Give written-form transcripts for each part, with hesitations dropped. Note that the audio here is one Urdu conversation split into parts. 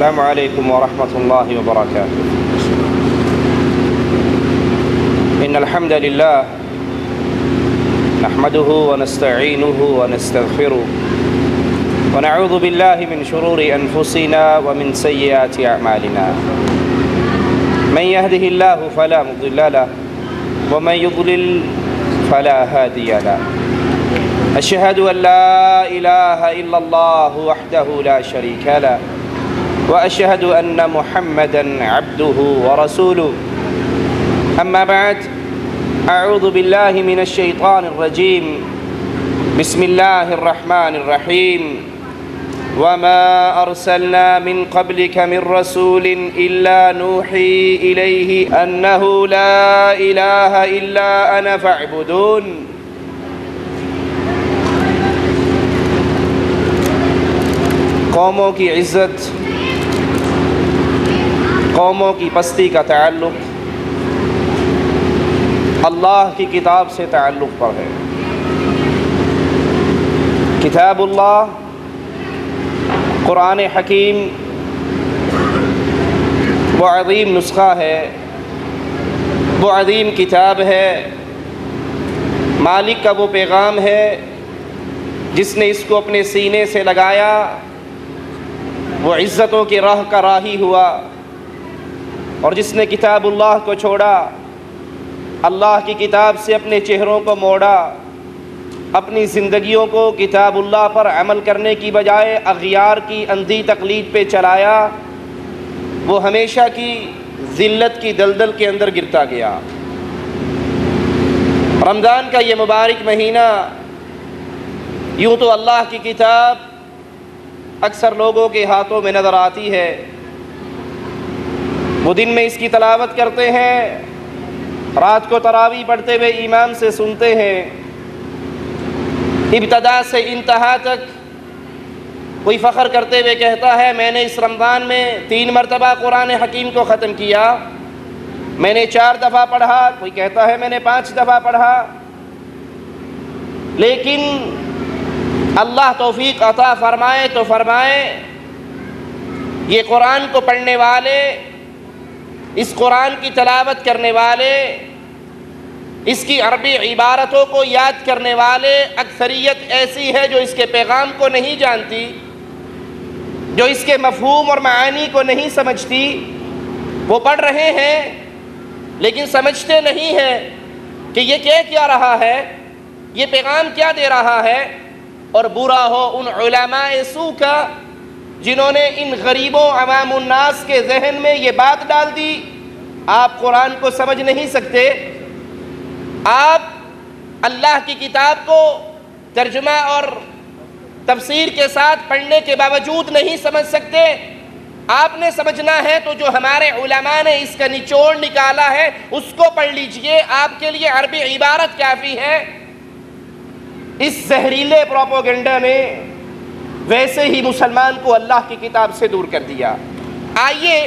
السلام عليكم ورحمة الله وبركاته. إن الحمد لله نحمده ونستعينه ونستغفره ونعوذ بالله من شرور أنفسنا ومن سيئات أعمالنا. من يهده الله فلا مضل له ومن يضلل فلا هادي له. أشهد أن لا إله إلا الله وحده لا شريك له وأشهد أن محمدًا عبده ورسوله. أما بعد، أعوذ بالله من الشيطان الرجيم. بسم الله الرحمن الرحيم. وما أرسلنا من قبلك من رسول إلا نوحي إليه أنه لا إله إلا أنا فاعبدون. قوموں کی عزت، قوموں کی پستی کا تعلق اللہ کی کتاب سے تعلق پر ہے۔ کتاب اللہ، قرآن حکیم وہ عظیم نسخہ ہے، وہ عظیم کتاب ہے، مالک کا وہ پیغام ہے جس نے اس کو اپنے سینے سے لگایا، وہ عزتوں کی راہ کا راہی ہوا، اور جس نے کتاب اللہ کو چھوڑا، اللہ کی کتاب سے اپنے چہروں کو موڑا، اپنی زندگیوں کو کتاب اللہ پر عمل کرنے کی بجائے اغیار کی اندھی تقلید پہ چلایا، وہ ہمیشہ کی ذلت کی دلدل کے اندر گرتا گیا۔ رمضان کا یہ مبارک مہینہ، یوں تو اللہ کی کتاب اکثر لوگوں کے ہاتھوں میں نظر آتی ہے، وہ دن میں اس کی تلاوت کرتے ہیں، رات کو تراویح پڑھتے ہوئے امام سے سنتے ہیں، ابتدا سے انتہا تک کوئی فخر کرتے ہوئے کہتا ہے میں نے اس رمضان میں 3 مرتبہ قرآن حکیم کو ختم کیا، میں نے 4 دفعہ پڑھا، کوئی کہتا ہے میں نے 5 دفعہ پڑھا۔ لیکن اللہ توفیق عطا فرمائے تو فرمائے، یہ قرآن کو پڑھنے والے، اس قرآن کی تلاوت کرنے والے، اس کی عربی عبارتوں کو یاد کرنے والے اکثریت ایسی ہے جو اس کے پیغام کو نہیں جانتی، جو اس کے مفہوم اور معانی کو نہیں سمجھتی۔ وہ پڑھ رہے ہیں لیکن سمجھتے نہیں ہیں کہ یہ کہہ کیا رہا ہے، یہ پیغام کیا دے رہا ہے۔ اور برا ہو ان علماء سو کا جنہوں نے ان غریبوں عوام الناس کے ذہن میں یہ بات ڈال دی، آپ قرآن کو سمجھ نہیں سکتے، آپ اللہ کی کتاب کو ترجمہ اور تفسیر کے ساتھ پڑھنے کے باوجود نہیں سمجھ سکتے۔ آپ نے سمجھنا ہے تو جو ہمارے علماء نے اس کا نچوڑ نکالا ہے اس کو پڑھ لیجئے، آپ کے لیے عربی عبارت کافی ہے۔ اس زہریلے پروپیگنڈا نے ویسے ہی مسلمان کو اللہ کی کتاب سے دور کر دیا۔ آئیے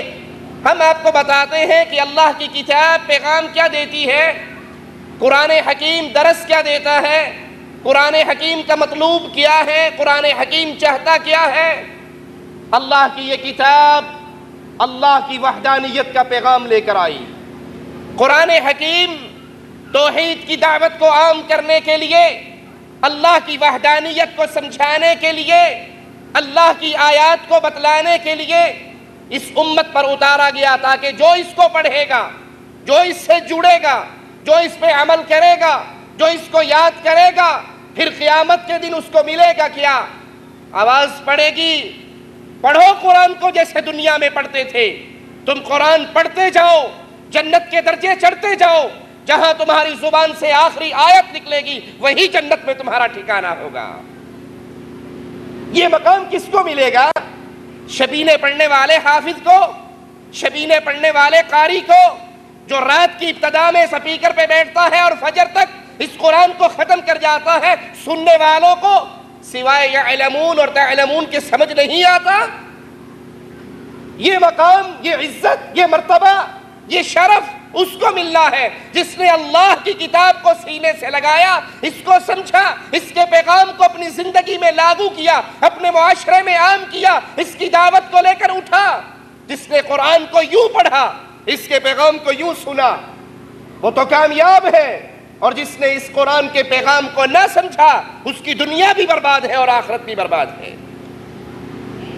ہم آپ کو بتاتے ہیں کہ اللہ کی کتاب پیغام کیا دیتی ہے، قرآن حکیم درس کیا دیتا ہے، قرآن حکیم کا مطلوب کیا ہے، قرآن حکیم چاہتا کیا ہے۔ اللہ کی یہ کتاب اللہ کی وحدانیت کا پیغام لے کر آئی۔ قرآن حکیم توحید کی دعوت کو عام کرنے کے لیے، اللہ کی وحدانیت کو سمجھانے کے لیے، اللہ کی آیات کو بتلانے کے لیے اس امت پر اتارا گیا تاکہ جو اس کو پڑھے گا، جو اس سے جڑے گا، جو اس پہ عمل کرے گا، جو اس کو یاد کرے گا، پھر قیامت کے دن اس کو ملے گا کیا؟ آواز پڑے گی، پڑھو قرآن کو جیسے دنیا میں پڑھتے تھے۔ تم قرآن پڑھتے جاؤ، جنت کے درجے چڑھتے جاؤ، جہاں تمہاری زبان سے آخری آیت نکلے گی وہی جنت میں تمہارا ٹھکانہ ہوگا۔ یہ مقام کس کو ملے گا؟ شبینے پڑھنے والے حافظ کو، شبینے پڑھنے والے قاری کو، جو رات کی ابتدا میں سپیکر پہ بیٹھتا ہے اور فجر تک اس قرآن کو ختم کر جاتا ہے۔ سننے والوں کو سوائے یعلمون اور تعلمون کے سمجھ نہیں آتا۔ یہ مقام، یہ عزت، یہ مرتبہ، یہ شرف اس کو ملنا ہے جس نے اللہ کی کتاب کو سینے سے لگایا، اس کو سمجھا، اس کے پیغام کو اپنی زندگی میں لاگو کیا، اپنے معاشرے میں عام کیا، اس کی دعوت کو لے کر اٹھا۔ جس نے قرآن کو یوں پڑھا، اس کے پیغام کو یوں سنا، وہ تو کامیاب ہے، اور جس نے اس قرآن کے پیغام کو نہ سمجھا اس کی دنیا بھی برباد ہے اور آخرت بھی برباد ہے۔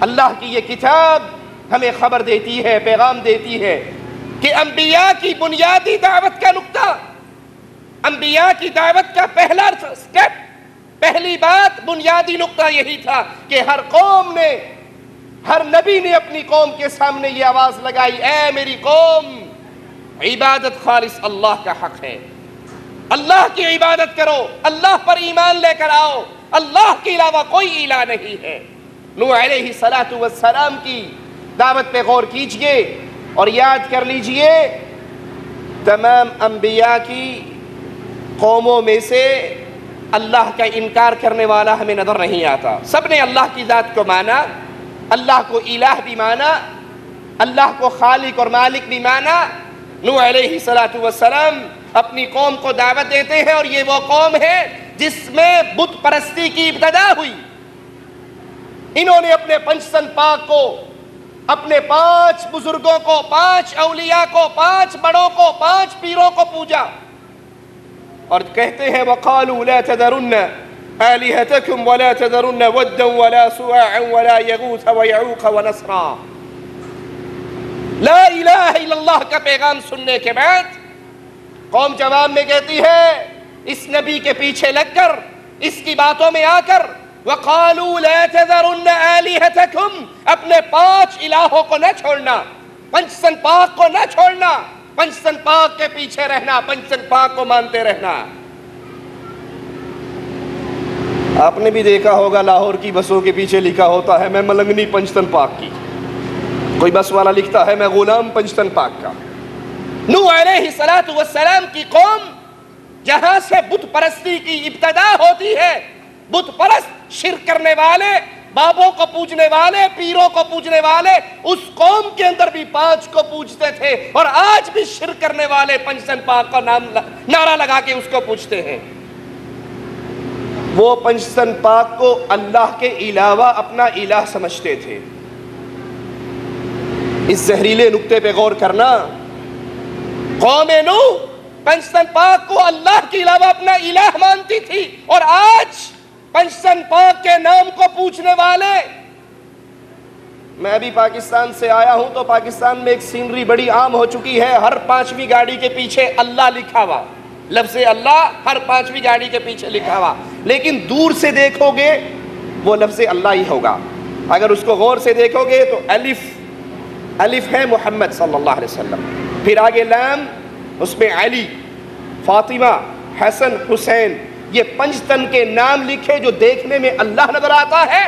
اللہ کی یہ کتاب ہمیں خبر دیتی ہے، پیغام دیتی ہے کہ انبیاء کی بنیادی دعوت کا نقطہ، انبیاء کی دعوت کا پہلا سٹیپ، پہلی بات، بنیادی نقطہ یہی تھا کہ ہر قوم نے، ہر نبی نے اپنی قوم کے سامنے یہ آواز لگائی، اے میری قوم، عبادت خالص اللہ کا حق ہے، اللہ کی عبادت کرو، اللہ پر ایمان لے کر آؤ، اللہ کے علاوہ کوئی الہ نہیں ہے۔ نوح علیہ السلام کی دعوت پہ غور کیجئے اور یاد کر لیجئے، تمام انبیاء کی قوموں میں سے اللہ کا انکار کرنے والا ہمیں نظر نہیں آتا۔ سب نے اللہ کی ذات کو مانا، اللہ کو الہ بھی مانا، اللہ کو خالق اور مالک بھی مانا۔ نوح علیہ السلام اپنی قوم کو دعوت دیتے ہیں، اور یہ وہ قوم ہے جس میں بت پرستی کی ابتدا ہوئی۔ انہوں نے اپنے پنجتن پاک کو، اپنے 5 بزرگوں کو، 5 اولیاء کو، 5 بڑوں کو، 5 پیروں کو پوجا، اور کہتے ہیں وَقَالُوا لَا تَذَرُنَّ آلِهَتَكُمْ وَلَا تَذَرُنَّ وَدًّا وَلَا سُوَاعًا وَلَا يَغُوثَ وَيَعُوقَ وَنَسْرًا۔ لا الہ الا اللہ کا پیغام سننے کے بعد قوم جواب میں کہتی ہے، اس نبی کے پیچھے لگ کر، اس کی باتوں میں آ کر، وَقَالُوا لَا تَذَرُنَّ آلِهَتَكُمْ، اپنے 5 الہوں کو نہ چھوڑنا، پنجتن پاک کو نہ چھوڑنا، پنجتن پاک کے پیچھے رہنا، پنجتن پاک کو مانتے رہنا۔ آپ نے بھی دیکھا ہوگا لاہور کی بسوں کے پیچھے لکھا ہوتا ہے میں ملنگنی پنجتن پاک کی، کوئی بس والا لکھتا ہے میں غلام پنجتن پاک کا۔ نوح علیہ السلام کی قوم جہاں سے بت پرستی کی ابتدا ہوتی ہے، بت پرست، شرک کرنے والے، بابوں کو پوجنے والے، پیروں کو پوجنے والے، اس قوم کے اندر بھی 5 کو پوجتے تھے، اور آج بھی شرک کرنے والے پنجتن پاک کا نعرہ لگا کے اس کو پوجتے ہیں۔ وہ پنجتن پاک کو اللہ کے علاوہ اپنا الہ سمجھتے تھے۔ اس زہریلے نقطے پہ غور کرنا، قوم نوح پنجتن پاک کو اللہ کے علاوہ اپنا الہ مانتی تھی، اور آج پنجتن پاک کے نام کو پوچھنے والے۔ میں ابھی پاکستان سے آیا ہوں تو پاکستان میں ایک سینری بڑی عام ہو چکی ہے، ہر 5ویں گاڑی کے پیچھے اللہ لکھا ہوا، لفظ اللہ ہر 5ویں گاڑی کے پیچھے لکھا ہوا، لیکن دور سے دیکھو گے وہ لفظ اللہ ہی ہوگا، اگر اس کو غور سے دیکھو گے تو الف ہے محمد صلی اللہ علیہ وسلم، پھر آگے لام، اس میں علی، فاطمہ، حسن، حسین، یہ پنجتن کے نام لکھے جو دیکھنے میں اللہ نظر آتا ہے،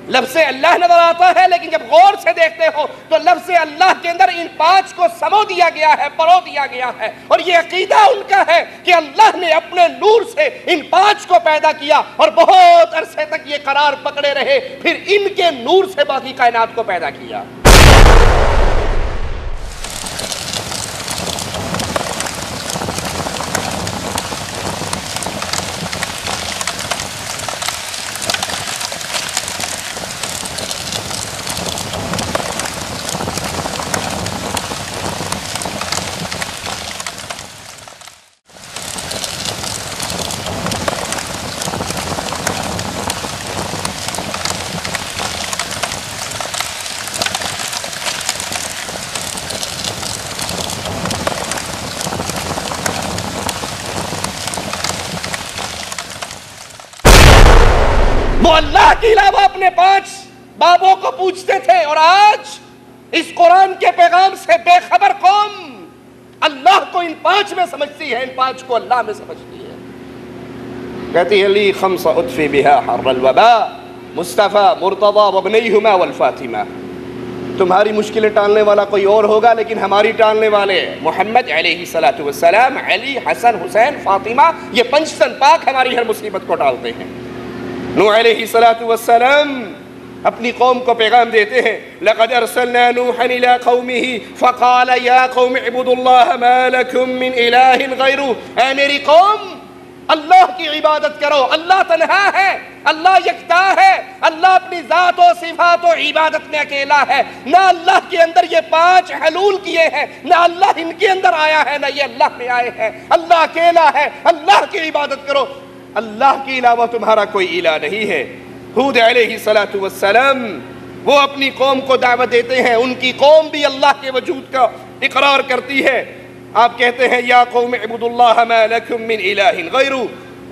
لفظ اللہ نظر آتا ہے، لیکن جب غور سے دیکھتے ہو تو لفظ اللہ کے اندر ان 5 کو سمو دیا گیا ہے، پرو دیا گیا ہے، اور یہ عقیدہ ان کا ہے کہ اللہ نے اپنے نور سے ان 5 کو پیدا کیا اور بہت عرصے تک یہ قرار پکڑے رہے، پھر ان کے نور سے باقی کائنات کو پیدا کیا۔ وہ اللہ کے علاوہ اپنے 5 بابوں کو پوچھتے تھے، اور آج اس قرآن کے پیغام سے بے خبر قوم اللہ کو ان 5 میں سمجھتی ہے، ان 5 کو اللہ میں سمجھتی ہے۔ کہتی ہے لی 5 اطفی بہا حر الوبا مصطفیٰ مرتضی وابنیہما والفاطمہ، تمہاری مشکلیں ٹالنے والا کوئی اور ہوگا لیکن ہماری ٹالنے والے محمد علیہ السلام، علی، حسن، حسین، فاطمہ، یہ پنجتن پاک ہماری ہر مصیبت کو ٹالتے ہیں۔ نوح علیہ السلام اپنی قوم کو پیغام دیتے ہیں لقد ارسلنا نوحا الى قومه فقال یا قوم اعبدوا اللہ ما لکم من الہ غیرہ، اے میری قوم اللہ کی عبادت کرو، اللہ تنہا ہے، اللہ یکتا ہے، اللہ اپنی ذات و صفات و عبادت میں اکیلا ہے، نہ اللہ کے اندر یہ 5 حلول کیے ہیں، نہ اللہ ان کے اندر آیا ہے، نہ یہ اللہ میں آئے ہیں، اللہ اکیلا ہے، اللہ کی عبادت کرو، اللہ کے علاوہ تمہارا کوئی الہ نہیں ہے۔ ہود علیہ السلام وہ اپنی قوم کو دعوت دیتے ہیں، ان کی قوم بھی اللہ کے وجود کا اقرار کرتی ہے۔ آپ کہتے ہیں یا قوم اعبدوا اللہ ما لکم من الہ غیرہ،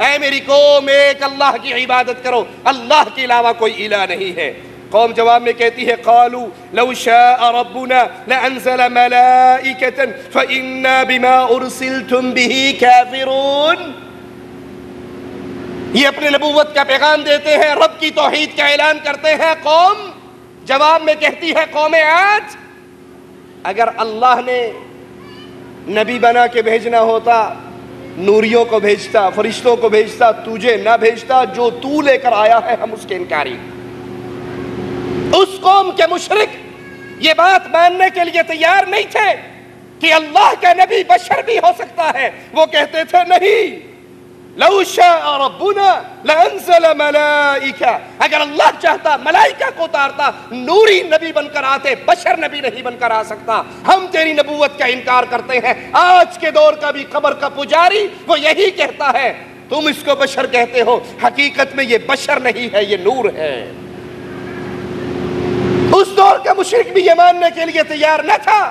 اے میری قوم ایک اللہ کی عبادت کرو، اللہ کے علاوہ کوئی الہ نہیں ہے۔ قوم جواب میں کہتی ہے قالوا لو شاء ربنا لانزل ملائکۃ فإنا بما ارسلتم به کافرون۔ یہ اپنے نبوت کا پیغام دیتے ہیں، رب کی توحید کا اعلان کرتے ہیں۔ قوم جواب میں کہتی ہے قوم عاد، اگر اللہ نے نبی بنا کے بھیجنا ہوتا نوریوں کو بھیجتا، فرشتوں کو بھیجتا، تجھے نہ بھیجتا، جو تو لے کر آیا ہے ہم اس کے انکاری۔ اس قوم کے مشرک یہ بات ماننے کے لیے تیار نہیں تھے کہ اللہ کا نبی بشر بھی ہو سکتا ہے، وہ کہتے تھے نہیں، لو شاء ربنا لانزل ملائکہ، اگر اللہ چاہتا ملائکہ کو اتارتا، نوری نبی بن کر آتے، بشر نبی نہیں بن کر آ سکتا۔ ہم تیری نبوت کا انکار کرتے ہیں۔ آج کے دور کا بھی قبر کا پجاری وہ یہی کہتا ہے، تم اس کو بشر کہتے ہو، حقیقت میں یہ بشر نہیں ہے، یہ نور ہے۔ اس دور کا مشرک بھی یہ ماننے کے لیے تیار نہ تھا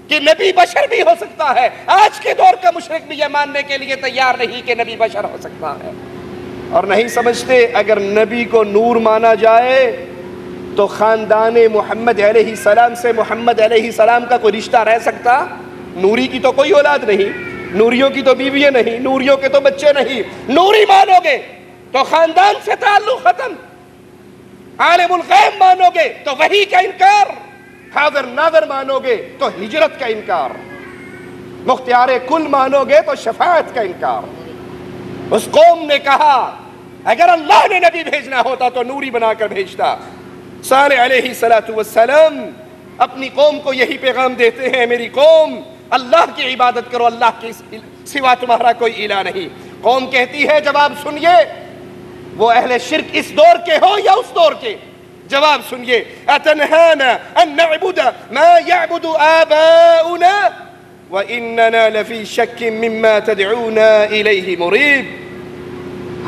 کہ نبی بشر بھی ہو سکتا ہے۔ آج کے دور کا مشرک بھی یہ ماننے کے لیے تیار نہیں کہ نبی بشر ہو سکتا ہے، اور نہیں سمجھتے اگر نبی کو نور مانا جائے تو خاندان محمد علیہ السلام سے محمد علیہ السلام کا کوئی رشتہ رہ سکتا؟ نوری کی تو کوئی اولاد نہیں، نوریوں کی تو بیویاں نہیں، نوریوں کے تو بچے نہیں۔ نوری مانو گے تو خاندان سے تعلق ختم، عالم الغیب مانو گے تو وحی کا انکار، حاضر ناظر مانو گے تو ہجرت کا انکار، مختار کل مانو گے تو شفاعت کا انکار۔ اس قوم نے کہا اگر اللہ نے نبی بھیجنا ہوتا تو نوری بنا کر بھیجتا۔ صالح علیہ السلام اپنی قوم کو یہی پیغام دیتے ہیں، میری قوم اللہ کی عبادت کرو، اللہ کے سوا تمہارا کوئی الہ نہیں۔ قوم کہتی ہے جواب سنیے، وہ اہل شرک اس دور کے ہو یا اس دور کے، جواب سنیے، اتنہانا ان نعبد ما یعبد آباؤنا واننا لفی شک مما تدعونا الیہ مریب۔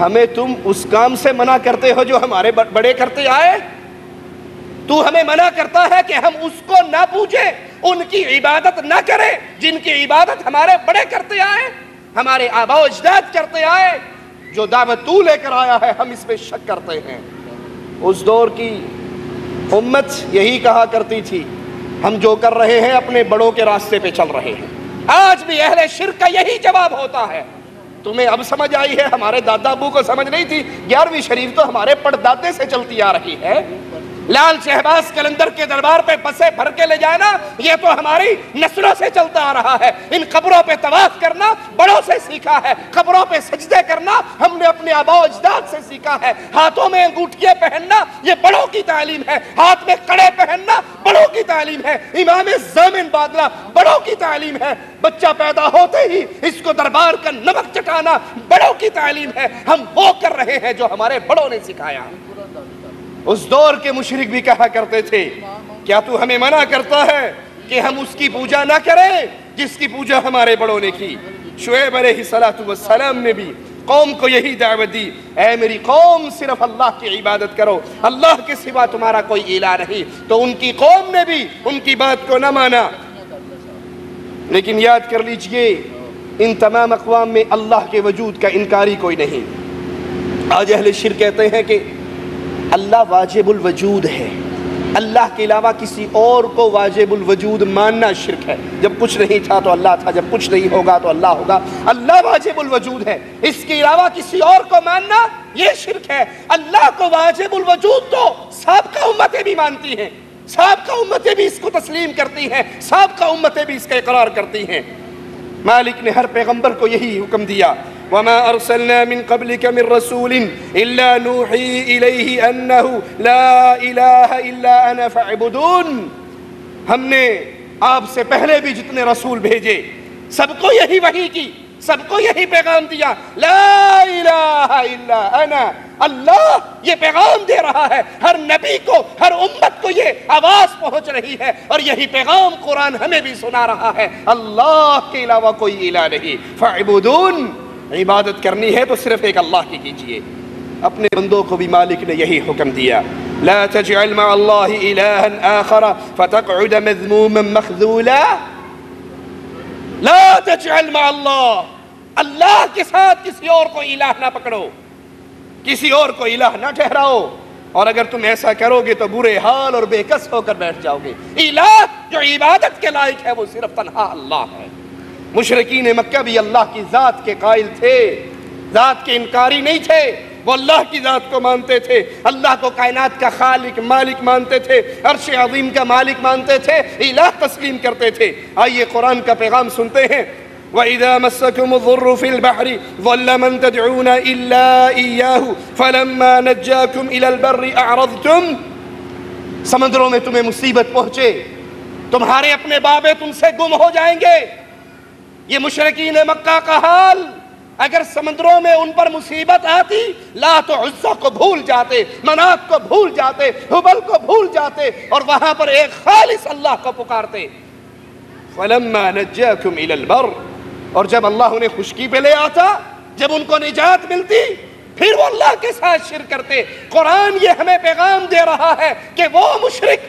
ہمیں تم اس کام سے منع کرتے ہو جو ہمارے بڑے کرتے آئے؟ تو ہمیں منع کرتا ہے کہ ہم اس کو نہ پوجیں، ان کی عبادت نہ کریں جن کی عبادت ہمارے بڑے کرتے آئے، ہمارے آباء و اجداد کرتے آئے۔ جو دعوت تو لے کر آیا ہے ہم اس پہ شک کرتے ہیں۔ اس دور کی امت یہی کہا کرتی تھی، ہم جو کر رہے ہیں اپنے بڑوں کے راستے پہ چل رہے ہیں۔ آج بھی اہل شرک کا یہی جواب ہوتا ہے۔ تمہیں اب سمجھ آئی ہے، ہمارے دادا ابو کو سمجھ نہیں تھی، 11ویں شریف تو ہمارے پردادے سے چلتی آ رہی ہے۔ لال شہباز قلندر کے دربار پہ بسیں بھر کے لے جانا یہ تو ہماری نسلوں سے چلتا آ رہا ہے۔ ان قبروں پہ طواف کرنا بڑوں سے سیکھا ہے، قبروں پہ سجدے کرنا ہم نے اپنے آباء و اجداد سے سیکھا ہے، ہاتھوں میں انگوٹھیاں پہننا یہ بڑوں کی تعلیم ہے، ہاتھ میں کڑے پہننا بڑوں کی تعلیم ہے، امام زامن بادلہ بڑوں کی تعلیم ہے، بچہ پیدا ہوتے ہی اس کو دربار کا نمک چٹانا بڑوں کی تعلیم ہے۔ ہم وہ کر رہے ہیں جو ہمارے بڑوں نے سکھایا۔ اس دور کے مشرک بھی کہا کرتے تھے، کیا تو ہمیں منع کرتا ہے کہ ہم اس کی پوجا نہ کریں جس کی پوجا ہمارے بڑوں نے کی؟ شعیب علیہ السلام نے بھی قوم کو یہی دعوت دی، اے میری قوم صرف اللہ کی عبادت کرو، اللہ کے سوا تمہارا کوئی الہ نہیں۔ تو ان کی قوم نے بھی ان کی بات کو نہ مانا۔ لیکن یاد کر لیجئے ان تمام اقوام میں اللہ کے وجود کا انکاری کوئی نہیں۔ آج اہل شرک کہتے ہیں کہ اللہ واجب الوجود ہے، اللہ کے علاوہ کسی اور کو واجب الوجود ماننا شرک ہے۔ جب کچھ نہیں تھا تو اللہ تھا، جب کچھ نہیں ہوگا تو اللہ ہوگا، اللہ واجب الوجود ہے، اس کے علاوہ کسی اور کو ماننا یہ شرک ہے۔ اللہ کو واجب الوجود تو سابقہ امتیں بھی مانتی ہیں، سابقہ امتیں بھی اس کو تسلیم کرتی ہیں، سابقہ امتیں بھی اس کا اقرار کرتی ہیں۔ مالک نے ہر پیغمبر کو یہی حکم دیا، وما ارسلنا من قبلك من رسول الا نوحی الیہ انہ لا الہ الا انا فاعبدون. ہم نے آپ سے پہلے بھی جتنے رسول بھیجے سب کو یہی وحی کی، سب کو یہی پیغام دیا، لا الہ الا انا. اللہ یہ پیغام دے رہا ہے، ہر نبی کو، ہر امت کو یہ آواز پہنچ رہی ہے، اور یہی پیغام قرآن ہمیں بھی سنا رہا ہے، اللہ کے علاوہ کوئی الہ نہیں. فاعبدون، عبادت کرنی ہے تو صرف ایک اللہ کی کیجئے. اپنے بندوں کو بھی مالک نے یہی حکم دیا، لا تجعل مع اللہ الہا آخر فتقعد مذموما مخذولا. لا تجعل مع اللہ، اللہ کے ساتھ کسی اور کو الہ نہ پکڑو، کسی اور کو الہ نہ ٹھہراؤ، اور اگر تم ایسا کرو گے تو برے حال اور بے کس ہو کر بیٹھ جاؤ گے. الہ جو عبادت کے لائق ہے وہ صرف تنہا اللہ ہے. مشرکین مکہ بھی اللہ کی ذات کے قائل تھے، ذات کے انکاری نہیں تھے، وہ اللہ کی ذات کو مانتے تھے، اللہ کو کائنات کا خالق مالک مانتے تھے، عرش عظیم کا مالک مانتے تھے، الہ تسلیم کرتے تھے. آئیے قرآن کا پیغام سنتے ہیں. وَإِذَا مَسَّكُمُ الضُّرُّ فِي الْبَحْرِ ضَلَّ مَن تَدْعُونَ إِلَّا إِيَّاهُ فَلَمَّا نَجَّاكُمْ إِلَى الْبَرِّ أَعْرَضْتُمْ. سمندروں میں تمہیں مصیبت پہنچے، تمہارے اپنے بابے تم سے گم ہو جائیں گے. یہ مشرکین مکہ کا حال. اگر سمندروں میں ان پر مصیبت آتی، لات و عزہ کو بھول جاتے، منات کو بھول جاتے، حبل کو بھول جاتے، اور وہاں پر ایک خالص اللہ کو پکارتے. فَلَمَّا نَجَّاكُمْ إِلَى الْبَرِّ، اور جب اللہ انہیں خشکی پہ لے آتا، جب ان کو نجات ملتی، پھر وہ اللہ کے ساتھ شرک کرتے. قرآن یہ ہمیں پیغام دے رہا ہے کہ وہ مشرک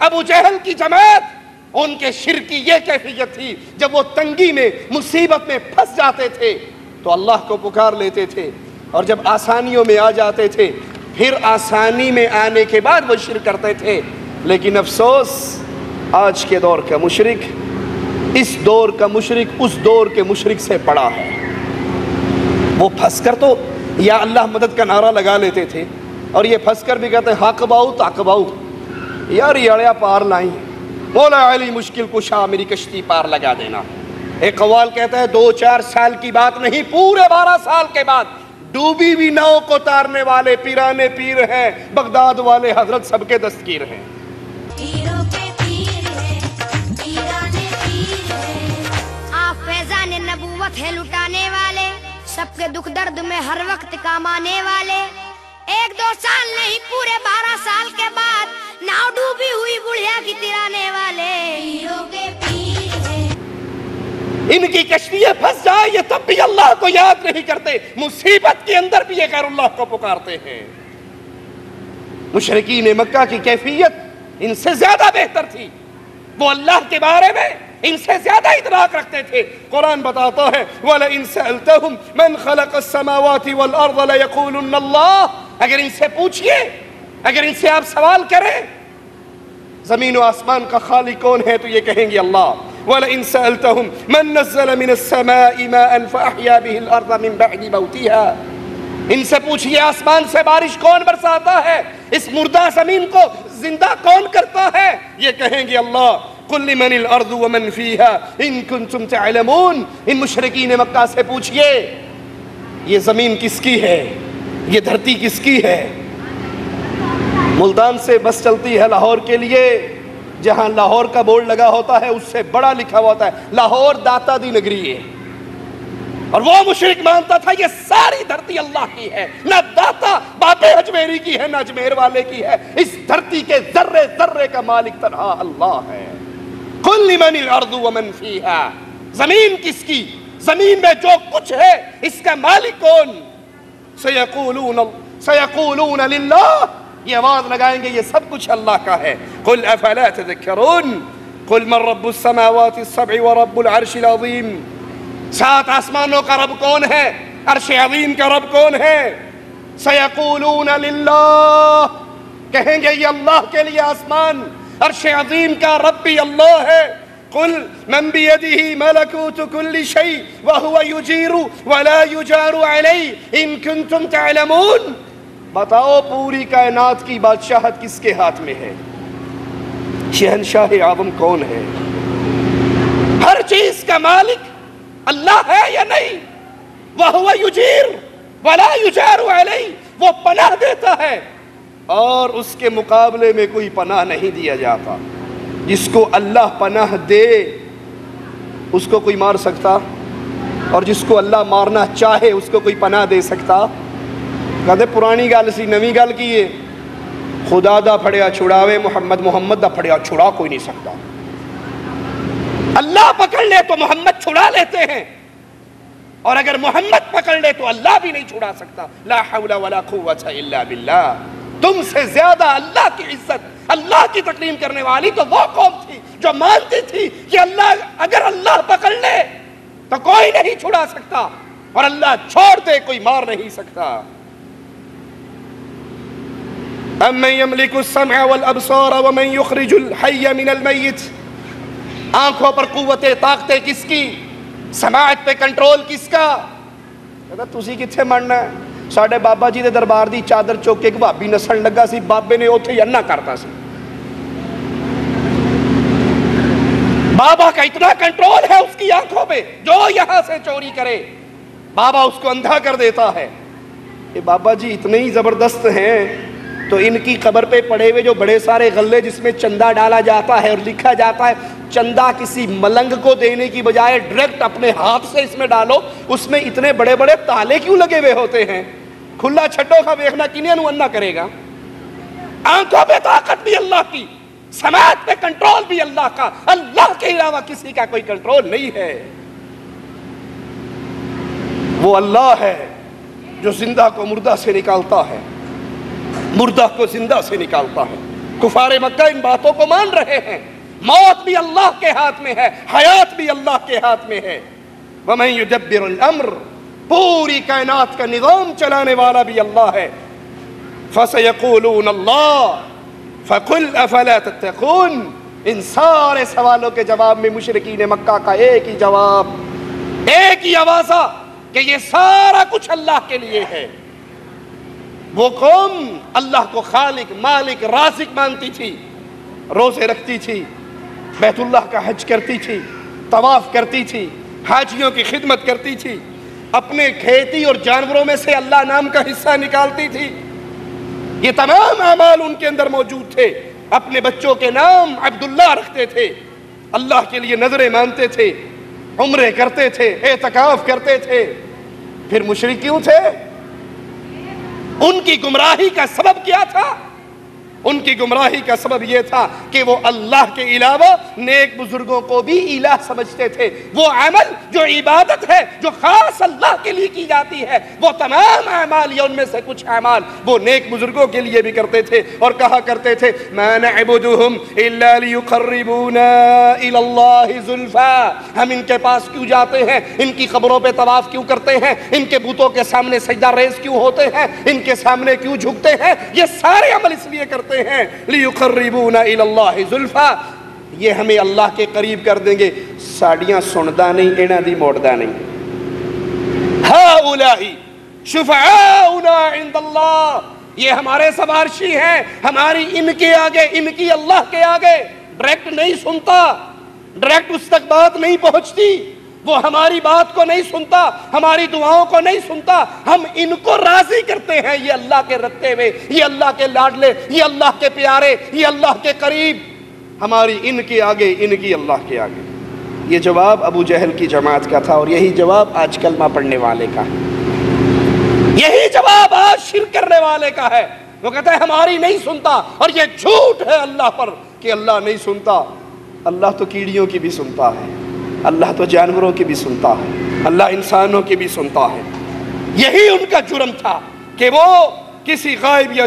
ابو جہل کی جماعت، ان کے شرک کی یہ کیفیت تھی، جب وہ تنگی میں مصیبت میں پھنس جاتے تھے تو اللہ کو پکار لیتے تھے، اور جب آسانیوں میں آ جاتے تھے پھر آسانی میں آنے کے بعد وہ شرک کرتے تھے. لیکن افسوس، آج کے دور کا مشرک اس دور کا مشرک اس دور کے مشرک سے بڑا ہے. وہ پھنس کر تو یا اللہ مدد کا نعرہ لگا لیتے تھے، اور یہ پھنس کر بھی کہتے ہیں حق باؤ تاک باؤ، یار یہ اڑیا پار لائیں، مولا علی مشکل کشا میری کشتی پار لگا دینا. ایک قوال کہتا ہے 2-4 سال کی بات نہیں، پورے 12 سال کے بعد ڈوبی ہوئی ناؤ کو تارنے والے پیرانے پیر ہیں، بغداد والے حضرت سب کے دستگیر ہیں. پیروں کے پیر ہیں، پیرانے پیر ہیں، آپ فیضان نبوت ہے لٹانے والے، سب کے دکھ درد میں ہر وقت کام آنے والے. 1-2 سال نہیں، پورے 12 سال کے بعد ناؤ ڈوبی ہوئی بڑھیا کی ترانے والے. پیروں کے پیر ہیں، ان کی کشتیاں پھنس جائے یہ تب بھی اللہ کو یاد نہیں کرتے، مصیبت کے اندر بھی یہ غیر اللہ کو پکارتے ہیں. مشرکین مکہ کی کیفیت ان سے زیادہ بہتر تھی، وہ اللہ کے بارے میں ان سے زیادہ ادراک رکھتے تھے. قرآن بتاتا ہے وَلَئِن سَأَلْتَهُمْ مَنْ خَلَقَ السَّمَاوَاتِ وَالْأَرْضَ لَيَقُولُنَّ اللَّهُ. اگر ان سے پوچھئے، اگر ان سے آپ سوال کریں زمین و آسمان کا خالق کون ہے تو یہ کہیں گے اللہ. وَلَئِن سَأَلْتَهُمْ مَنْ نَزَّلَ مِنَ السَّمَاءِ مَاءً فَأَحْيَا بِهِ الْأَرْضَ مِنْ بَعْدِ مَوْتِهَا. ان سے پوچھئے آسمان سے بارش کون برساتا ہے، اس مردہ زمین کو زندہ کون کرتا ہے، یہ کہیں گے اللہ. قُلْ لِمَنِ الْأَرْضُ وَمَنْ فِيهَا إِن كُنْتُمْ تَعْلَمُونَ. ان مشرکین مکہ سے پوچھئے یہ زمین کس کی ہے، یہ دھرتی کس کی ہے. ملتان سے بس چلتی ہے لاہور کے لیے، جہاں لاہور کا بورڈ لگا ہوتا ہے اس سے بڑا لکھا ہوا ہوتا ہے لاہور داتا دی نگری ہے. اور وہ مشرک مانتا تھا یہ ساری دھرتی اللہ کی ہے، نہ داتا بابے اجمیری کی ہے نہ اجمیر والے کی ہے، اس دھرتی کے ذرے ذرے کا مالک تنہا اللہ ہے. قُلْ لِمَنِ الْأَرْضُ وَمَنْ فِيهَا. زمین کس کی، زمین میں جو کچھ ہے اس کا مالک کون. سَيَقُولُونَ لِلَّهِ. یہ آواز لگائیں گے یہ سب کچھ اللہ کا ہے. قُلْ أَفَلَا تَذَكَّرُونَ. قُلْ مَنْ رَبُّ السَّمَاوَاتِ السَّبْعِ وَرَبُّ الْعَرْشِ الْعَظِيمِ. 7 آسمانوں کا رب کون ہے، عرش عظیم کا رب کون ہے. سَيَقُولُونَ لِلَّهِ. کہیں گے یہ اللہ کے لیے آسمان عرش عظیم کا رب بھی اللہ ہے. قُلْ مَنْ بِيَدِهِ مَلَكُوتُ كُلِّ شَيْءٍ وَهُوَ يُجِيرُ وَلَا يُجَارُ عَلَيْهِ إِن كُنْتُمْ تَعْلَمُونَ. بتاؤ پوری کائنات کی بادشاہت کس کے ہاتھ میں ہے، شہنشاہ اعظم کون ہے، ہر چیز کا مالک اللہ ہے یا نہیں. وَهُوَ يُجِيرُ وَلَا يُجَارُ عَلَيْهِ، وہ پناہ دیتا ہے اور اس کے مقابلے میں کوئی پناہ نہیں دیا جاتا۔ جس کو اللہ پناہ دے اس کو کوئی مار سکتا، اور جس کو اللہ مارنا چاہے اس کو کوئی پناہ دے سکتا؟ کہتے پرانی گل سی، نویں گل کی ہے، خدا دا پھڑیا چھڑاوے، محمد دا پھڑیا چھڑا کوئی نہیں سکتا۔ اللہ پکڑ لے تو محمد چھڑا لیتے ہیں، اور اگر محمد پکڑ لے تو اللہ بھی نہیں چھڑا سکتا۔ لا حول ولا قوت الا باللہ۔ تم سے زیادہ اللہ کی عزت، اللہ کی تکریم کرنے والی تو وہ قوم تھی جو مانتی تھی کہ اللہ اگر اللہ پکڑ لے تو کوئی نہیں چھڑا سکتا، اور اللہ چھوڑ دے کوئی مار نہیں سکتا۔ أَمَّنْ يَمْلِكُ السَّمْعَ وَالْأَبْصَارَ وَمَنْ يُخْرِجُ الْحَيَّ مِنَ الْمَيِّتِ، آنکھوں پر قوت طاقت کس کی، سماعت پہ کنٹرول کس کا؟ کہتا تسی کتھے مرنا ہے؟ ساڑھے بابا جی دے دربار دی چادر چوک کے ایک بابی نسن لگا سی، بابے نے اوتھے ینہ کرتا سی۔ بابا کا اتنا کنٹرول ہے اس کی آنکھوں پہ، جو یہاں سے چوری کرے بابا اس کو اندھا کر دیتا ہے۔ یہ بابا جی اتنے ہی زبردست ہیں تو ان کی قبر پہ پڑے ہوئے جو بڑے سارے غلے جس میں چندہ ڈالا جاتا ہے اور لکھا جاتا ہے چندہ کسی ملنگ کو دینے کی بجائے ڈائریکٹ اپنے ہاتھ سے اس میں ڈالو، اس میں اتنے بڑے بڑے تالے کیوں لگے ہوئے ہوتے ہیں؟ کھلا چھٹو کا دیکھنا کنیا نو انا کرے گا۔ آنکھوں پہ طاقت بھی اللہ کی، سماعت پہ کنٹرول بھی اللہ کا، اللہ کے علاوہ کسی کا کوئی کنٹرول نہیں ہے۔ وہ اللہ ہے جو زندہ کو مردہ سے نکالتا ہے، مردہ کو زندہ سے نکالتا ہے۔ کفار مکہ ان باتوں کو مان رہے ہیں، موت بھی اللہ کے ہاتھ میں ہے، حیات بھی اللہ کے ہاتھ میں ہے۔ وَمَن يُدَبِّرُ الْأَمْرِ، پوری کائنات کا نظام چلانے والا بھی اللہ ہے۔ فَسَيَقُولُونَ اللَّهُ فَقُلْ أَفَلَا تَتَّقُونَ، ان سارے سوالوں کے جواب میں مشرکین مکہ کا ایک ہی جواب، ایک ہی آوازہ کہ یہ سارا کچھ اللہ کے لیے ہے۔ وہ قوم اللہ کو خالق، مالک، رازق مانتی تھی، روزے رکھتی تھی، بیت اللہ کا حج کرتی تھی، طواف کرتی تھی، حاجیوں کی خدمت کرتی تھی، اپنے کھیتی اور جانوروں میں سے اللہ نام کا حصہ نکالتی تھی۔ یہ تمام اعمال ان کے اندر موجود تھے۔ اپنے بچوں کے نام عبداللہ رکھتے تھے، اللہ کے لیے نذریں مانتے تھے، عمرے کرتے تھے، اعتکاف کرتے تھے۔ پھر مشرک کیوں تھے؟ ان کی گمراہی کا سبب کیا تھا؟ ان کی گمراہی کا سبب یہ تھا کہ وہ اللہ کے علاوہ نیک بزرگوں کو بھی الہ سمجھتے تھے۔ وہ عمل جو عبادت ہے، جو خاص اللہ کے لیے کی جاتی ہے، وہ تمام اعمال یا ان میں سے کچھ اعمال وہ نیک بزرگوں کے لیے بھی کرتے تھے، اور کہا کرتے تھے مَا نَعْبُدُهُمْ إِلَّا لِيُقَرِّبُونَا إِلَى اللَّهِ زُلْفَىٰ، ہم ان کے پاس کیوں جاتے ہیں، ان کی قبروں پہ طواف کیوں کرتے ہیں، ان کے بتوں کے سامنے سجدہ ریز کیوں ہوتے ہیں، ان کے سامنے کیوں جھکتے ہیں؟ یہ سارے عمل اس لیے کرتے ہیں لیقربونا الی اللہ زلفا، یہ ہمیں اللہ کے قریب کر دیں گے۔ ساڑیاں سندا نہیں، انہاں دی موڑدا نہیں۔ ہؤلاء شفعاؤنا عند اللہ، یہ ہمارے سفارشی ہیں، ہماری ان کے آگے، ان کی اللہ کے آگے۔ ڈائریکٹ نہیں سنتا، ڈائریکٹ اس تک بات نہیں پہنچتی، وہ ہماری بات کو نہیں سنتا، ہماری دعاؤں کو نہیں سنتا، ہم ان کو راضی کرتے ہیں۔ یہ اللہ کے رتے ہوئے، یہ اللہ کے لاڈلے، یہ اللہ کے پیارے، یہ اللہ کے قریب، ہماری ان کے آگے، ان کی اللہ کے آگے۔ یہ جواب ابو جہل کی جماعت کا تھا، اور یہی جواب آج کلمہ پڑھنے والے کا ہے، یہی جواب آج شرک کرنے والے کا ہے۔ وہ کہتا ہے ہماری نہیں سنتا، اور یہ جھوٹ ہے اللہ پر کہ اللہ نہیں سنتا۔ اللہ تو کیڑیوں کی بھی سنتا ہے، اللہ تو جانوروں کی بھی سنتا ہے، اللہ انسانوں کی بھی سنتا ہے۔ یہی ان کا جرم تھا کہ وہ کسی غائب یا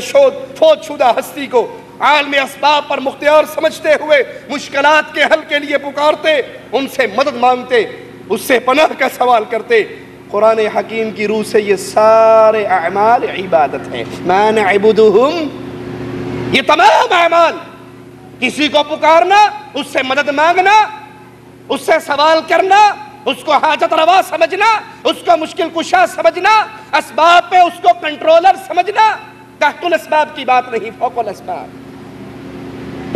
فوت شدہ ہستی کو عالم اسباب پر مختار سمجھتے ہوئے مشکلات کے حل کے لیے پکارتے، ان سے مدد مانگتے، اس سے پناہ کا سوال کرتے۔ قرآن حکیم کی روح سے یہ سارے اعمال عبادت ہیں۔ ما نعبدہم، یہ تمام اعمال، کسی کو پکارنا، اس سے مدد مانگنا، اس سے سوال کرنا، اس کو حاجت روا سمجھنا، اس کو مشکل کشا سمجھنا، اسباب پہ اس کو کنٹرولر سمجھنا، تحت الاسباب کی بات نہیں، فوق الاسباب۔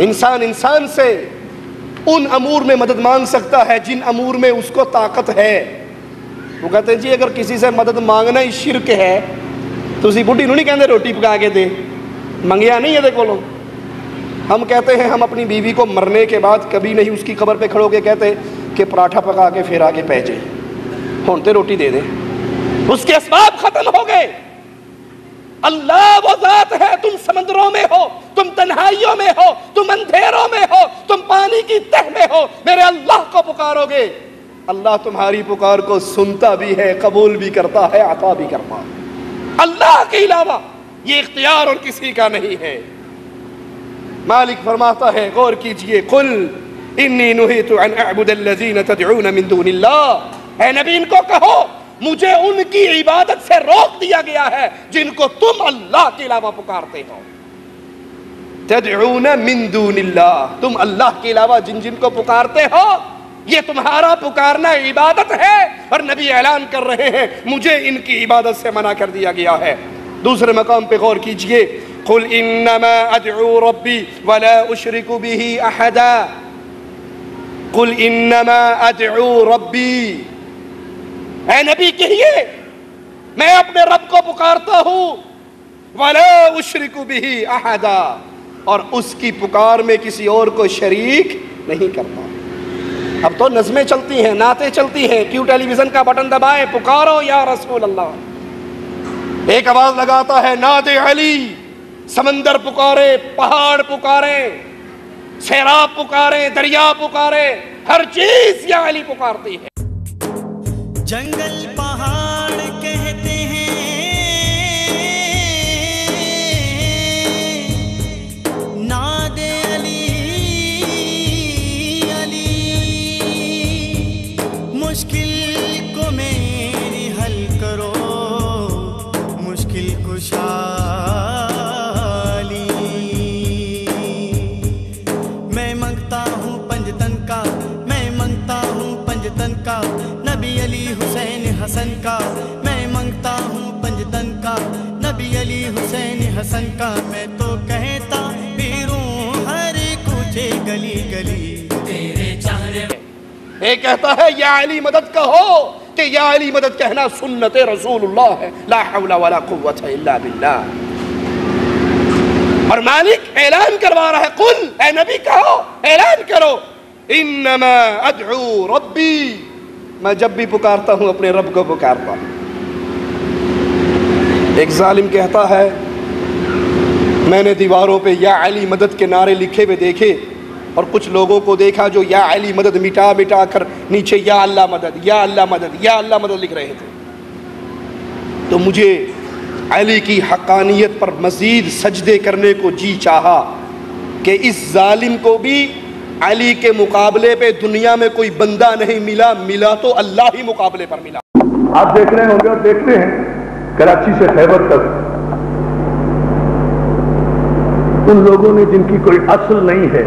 انسان سے ان امور میں مدد مانگ سکتا ہے جن امور میں اس کو طاقت ہے، وہ کہتے ہیں جی اگر کسی سے مدد مانگنا ہی شرک ہے تو اسی بڈھی نو نہیں کہتے روٹی پکا کے دے، منگیا نہیں ہے کولوں۔ ہم کہتے ہیں ہم اپنی بیوی کو مرنے کے بعد کبھی نہیں اس کی قبر پہ کھڑو کے کہتے کہ پراٹھا پکا کے پھر آگے پہ جائے ہونتے روٹی دے دے، اس کے اسباب ختم ہو گئے۔ اللہ وہ ذات ہے، تم سمندروں میں ہو، تم تنہائیوں میں ہو، تم اندھیروں میں ہو، تم پانی کی تہ میں ہو، میرے اللہ کو پکارو گے، اللہ تمہاری پکار کو سنتا بھی ہے، قبول بھی کرتا ہے، عطا بھی کرتا ہے۔ اللہ کے علاوہ یہ اختیار اور کسی کا نہیں ہے۔ مالک فرماتا ہے، غور کیجئے، قل انی نہیت عن اعبد الذین تدعون من دون اللہ، اے نبی ان کو کہو مجھے ان کی عبادت سے روک دیا گیا ہے جن کو تم اللہ کے علاوہ پکارتے ہو۔ تدعون من دون اللہ، تم اللہ کے علاوہ جن جن کو پکارتے ہو یہ تمہارا پکارنا عبادت ہے، اور نبی اعلان کر رہے ہیں مجھے ان کی عبادت سے منع کر دیا گیا ہے۔ دوسرے مقام پہ غور کیجئے، قل انما ادعو ربی ولا اشرک به احدا، قل انما ادعو ربی، اے نبی کہیے میں اپنے رب کو پکارتا ہوں، ولا اشرک به احدا، اور اس کی پکار میں کسی اور کو شریک نہیں کرتا۔ اب تو نظمیں چلتی ہیں، نعتیں چلتی ہیں، کیوں ٹیلی ویژن کا بٹن دبائیں، پکارو یا رسول اللہ، ایک آواز لگاتا ہے ناد علی، سمندر پکارے، پہاڑ پکارے، سیراب پکارے، دریا پکارے، ہر چیز یا علی پکارتی ہے۔ جنگل پہاڑ کہتے ہیں ناد علی علی، مشکل کو میری حل کرو مشکل کشا علی، میں منگتا ہوں پنجتن کا، میں منگتا ہوں پنجتن کا، نبی علی حسین حسن کا، میں منگتا ہوں پنجتن کا، نبی علی حسین حسن کا، میں تو کہتا پھروں ہر کوچے گلی گلی تیرے چہرے۔ ایک کہتا ہے یا علی مدد کہو، کہ یا علی مدد کہنا سنت رسول اللہ ہے، لا حول ولا قوت الا باللہ۔ اور مالک اعلان کروا رہا ہے، قل اے نبی کہو، اعلان کرو، انما ادعو ربی، میں جب بھی پکارتا ہوں اپنے رب کو پکارتا ہوں۔ ایک ظالم کہتا ہے میں نے دیواروں پہ یا علی مدد کے نعرے لکھے ہوئے دیکھے، اور کچھ لوگوں کو دیکھا جو یا علی مدد مٹا مٹا کر نیچے یا اللہ مدد یا اللہ مدد یا اللہ مدد لکھ رہے تھے، تو مجھے علی کی حقانیت پر مزید سجدے کرنے کو جی چاہا کہ اس ظالم کو بھی علی کے مقابلے پہ دنیا میں کوئی بندہ نہیں ملا، ملا تو اللہ ہی مقابلے پر ملا۔ آپ دیکھ رہے ہوں گے اور دیکھتے ہیں کراچی سے خیبر تک ان لوگوں نے جن کی کوئی اصل نہیں ہے،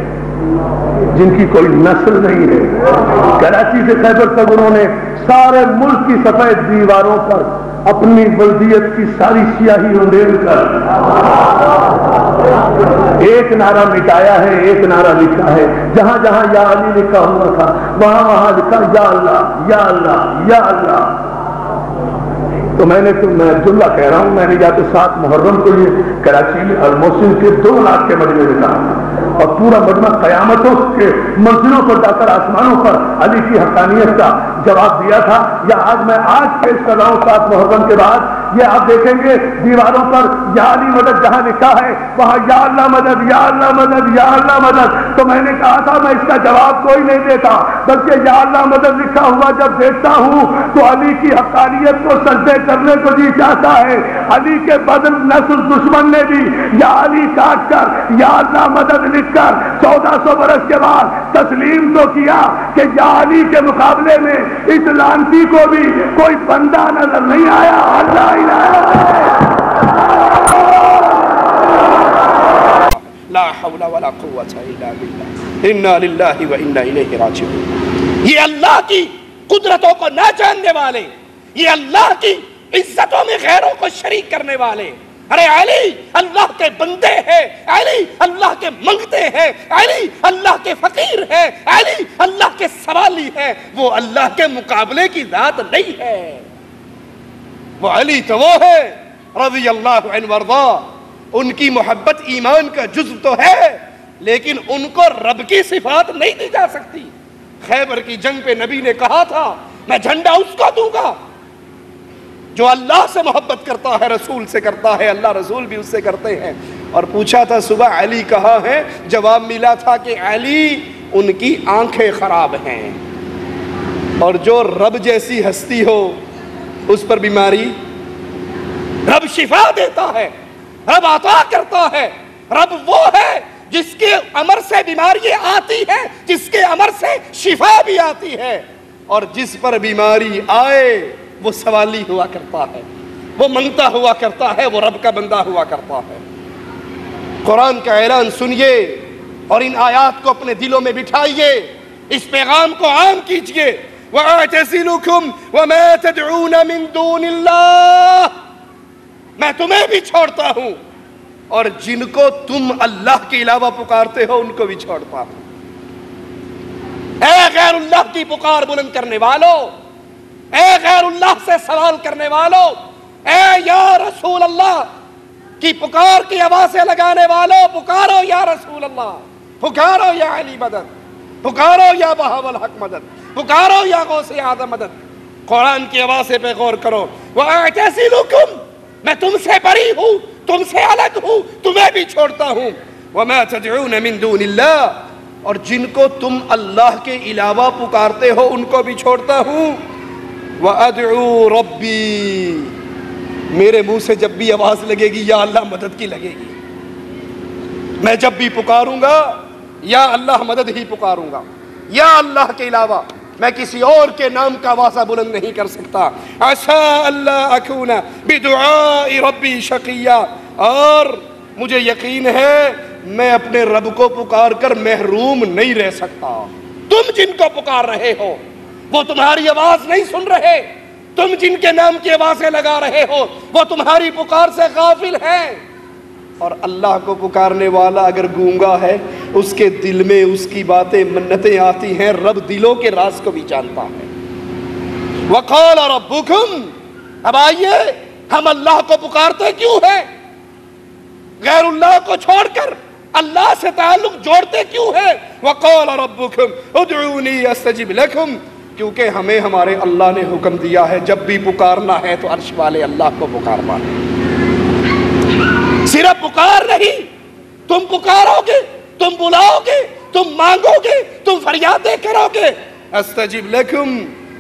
جن کی کوئی نسل نہیں ہے، کراچی سے خیبر تک انہوں نے سارے ملک کی سفید دیواروں پر اپنی بلدیت کی ساری سیاہی اندھیل کر ایک نعرہ مٹایا ہے، ایک نعرہ لکھا ہے، جہاں جہاں یا علی لکھا ہوا تھا وہاں وہاں لکھا یا اللہ یا اللہ یا اللہ۔ تو میں جملہ کہہ رہا ہوں، میں نے یا تو 7 محرم کو یہ کراچی الموسم کے 2 لاکھ کے مجمع میں کہا، اور پورا مجمع قیامتوں کے منزلوں پر جا کر آسمانوں پر علی کی حقانیت کا جواب دیا تھا، یا آج میں پیش کر رہا ہوں 7 محرم کے بعد، یہ آپ دیکھیں گے دیواروں پر یا علی مدد جہاں لکھا ہے وہاں یا اللہ مدد یا اللہ مدد یا اللہ مدد۔ تو میں نے کہا تھا میں اس کا جواب کوئی نہیں دیتا، بلکہ یا اللہ مدد لکھا ہوا جب دیکھتا ہوں تو علی کی حقانیت کو سجدے کرنے کو جی چاہتا ہے۔ علی کے بدل نسل دشمن نے بھی یا علی کاٹ کر یا اللہ مدد لکھ کر 1400 برس کے بعد تسلیم تو کیا کہ یا علی کے مقابلے میں اس لعنتی کو بھی کوئی بندہ نظر نہیں آیا۔ اللہ لا حول ولا قوت الا باللہ، انا للہ و انا الیہ راجعون۔ یہ اللہ کی قدرتوں کو نہ جاننے والے، یہ اللہ کی عزتوں میں غیروں کو شریک کرنے والے، ارے علی اللہ کے بندے ہیں، علی اللہ کے منگتے ہیں، علی اللہ کے فقیر ہیں، علی اللہ کے سوالی ہیں، وہ اللہ کے مقابلے کی ذات نہیں ہے۔ وہ علی تو وہ ہے رضی اللہ عنہ وارضا، ان کی محبت ایمان کا جزو تو ہے، لیکن ان کو رب کی صفات نہیں دی جا سکتی۔ خیبر کی جنگ پہ نبی نے کہا تھا میں جھنڈا اس کو دوں گا جو اللہ سے محبت کرتا ہے، رسول سے کرتا ہے، اللہ رسول بھی اس سے کرتے ہیں۔ اور پوچھا تھا صبح علی کہاں ہے، جواب ملا تھا کہ علی ان کی آنکھیں خراب ہیں، اور جو رب جیسی ہستی ہو اس پر بیماری، رب شفا دیتا ہے، رب عطا کرتا ہے، رب وہ ہے جس کے امر سے بیماری آتی ہے، جس کے امر سے شفا بھی آتی ہے، اور جس پر بیماری آئے وہ سوالی ہوا کرتا ہے، وہ منگتا ہوا کرتا ہے، وہ رب کا بندہ ہوا کرتا ہے۔ قرآن کا اعلان سنیے اور ان آیات کو اپنے دلوں میں بٹھائیے، اس پیغام کو عام کیجئے۔ وَأَعْتَزِلُكُمْ وَمَا تَدْعُونَ مِن دُونِ اللَّهِ، میں تمہیں بھی چھوڑتا ہوں اور جن کو تم اللہ کے علاوہ پکارتے ہو ان کو بھی چھوڑتا ہوں۔ اے غیر اللہ کی پکار بلند کرنے والوں، اے غیر اللہ سے سوال کرنے والوں، اے یا رسول اللہ کی پکار کی آوازیں لگانے والوں، پکارو یا رسول اللہ، پکارو یا علی مدد، پکارو یا بہاول حق مدد، پکارو یا غوث اعظم مدد۔ قرآن کی آوازیں پہ غور کرو۔ وَأَعْتَزِلُكُمْ، میں تم سے بری ہوں، تم سے الگ ہوں، تمہیں بھی چھوڑتا ہوں۔ وَمَا تَدْعُونَ مِن دُونِ اللَّهِ، اور جن کو تم اللہ کے علاوہ پکارتے ہو ان کو بھی چھوڑتا ہوں۔ وَأَدْعُو رَبِّي، میرے منہ سے جب بھی آواز لگے گی یا اللہ مدد کی لگے گی، میں جب بھی پکاروں گا یا اللہ مدد ہی پکاروں گا، یا اللہ کے علاوہ میں کسی اور کے نام کا آوازہ بلند نہیں کر سکتا۔ عَسَىٰ أَلَّا أَكُونَ بِدُعَاءِ رَبِّي شَقِيًّا، اور مجھے یقین ہے میں اپنے رب کو پکار کر محروم نہیں رہ سکتا۔ تم جن کو پکار رہے ہو وہ تمہاری آواز نہیں سن رہے، تم جن کے نام کی آوازیں لگا رہے ہو وہ تمہاری پکار سے غافل ہیں۔ اور اللہ کو پکارنے والا اگر گونگا ہے، اس کے دل میں اس کی باتیں منتیں آتی ہیں، رب دلوں کے راز کو بھی جانتا ہے۔ وَقَالَ رَبُّكُمْ، اب آئیے ہم اللہ کو پکارتے کیوں ہیں؟ غیر اللہ کو چھوڑ کر اللہ سے تعلق جوڑتے کیوں ہیں؟ وَقَالَ رَبُّكُمْ ادْعُونِي أَسْتَجِبْ لَكُمْ، کیونکہ ہمیں ہمارے اللہ نے حکم دیا ہے جب بھی پکارنا ہے تو عرش والے اللہ کو پکارنا ہے۔ صرف پکار نہیں، تم پکارو گے، تم بلاؤ گے، تم مانگو گے، تم فریادیں کرو گے۔ استجب لکم،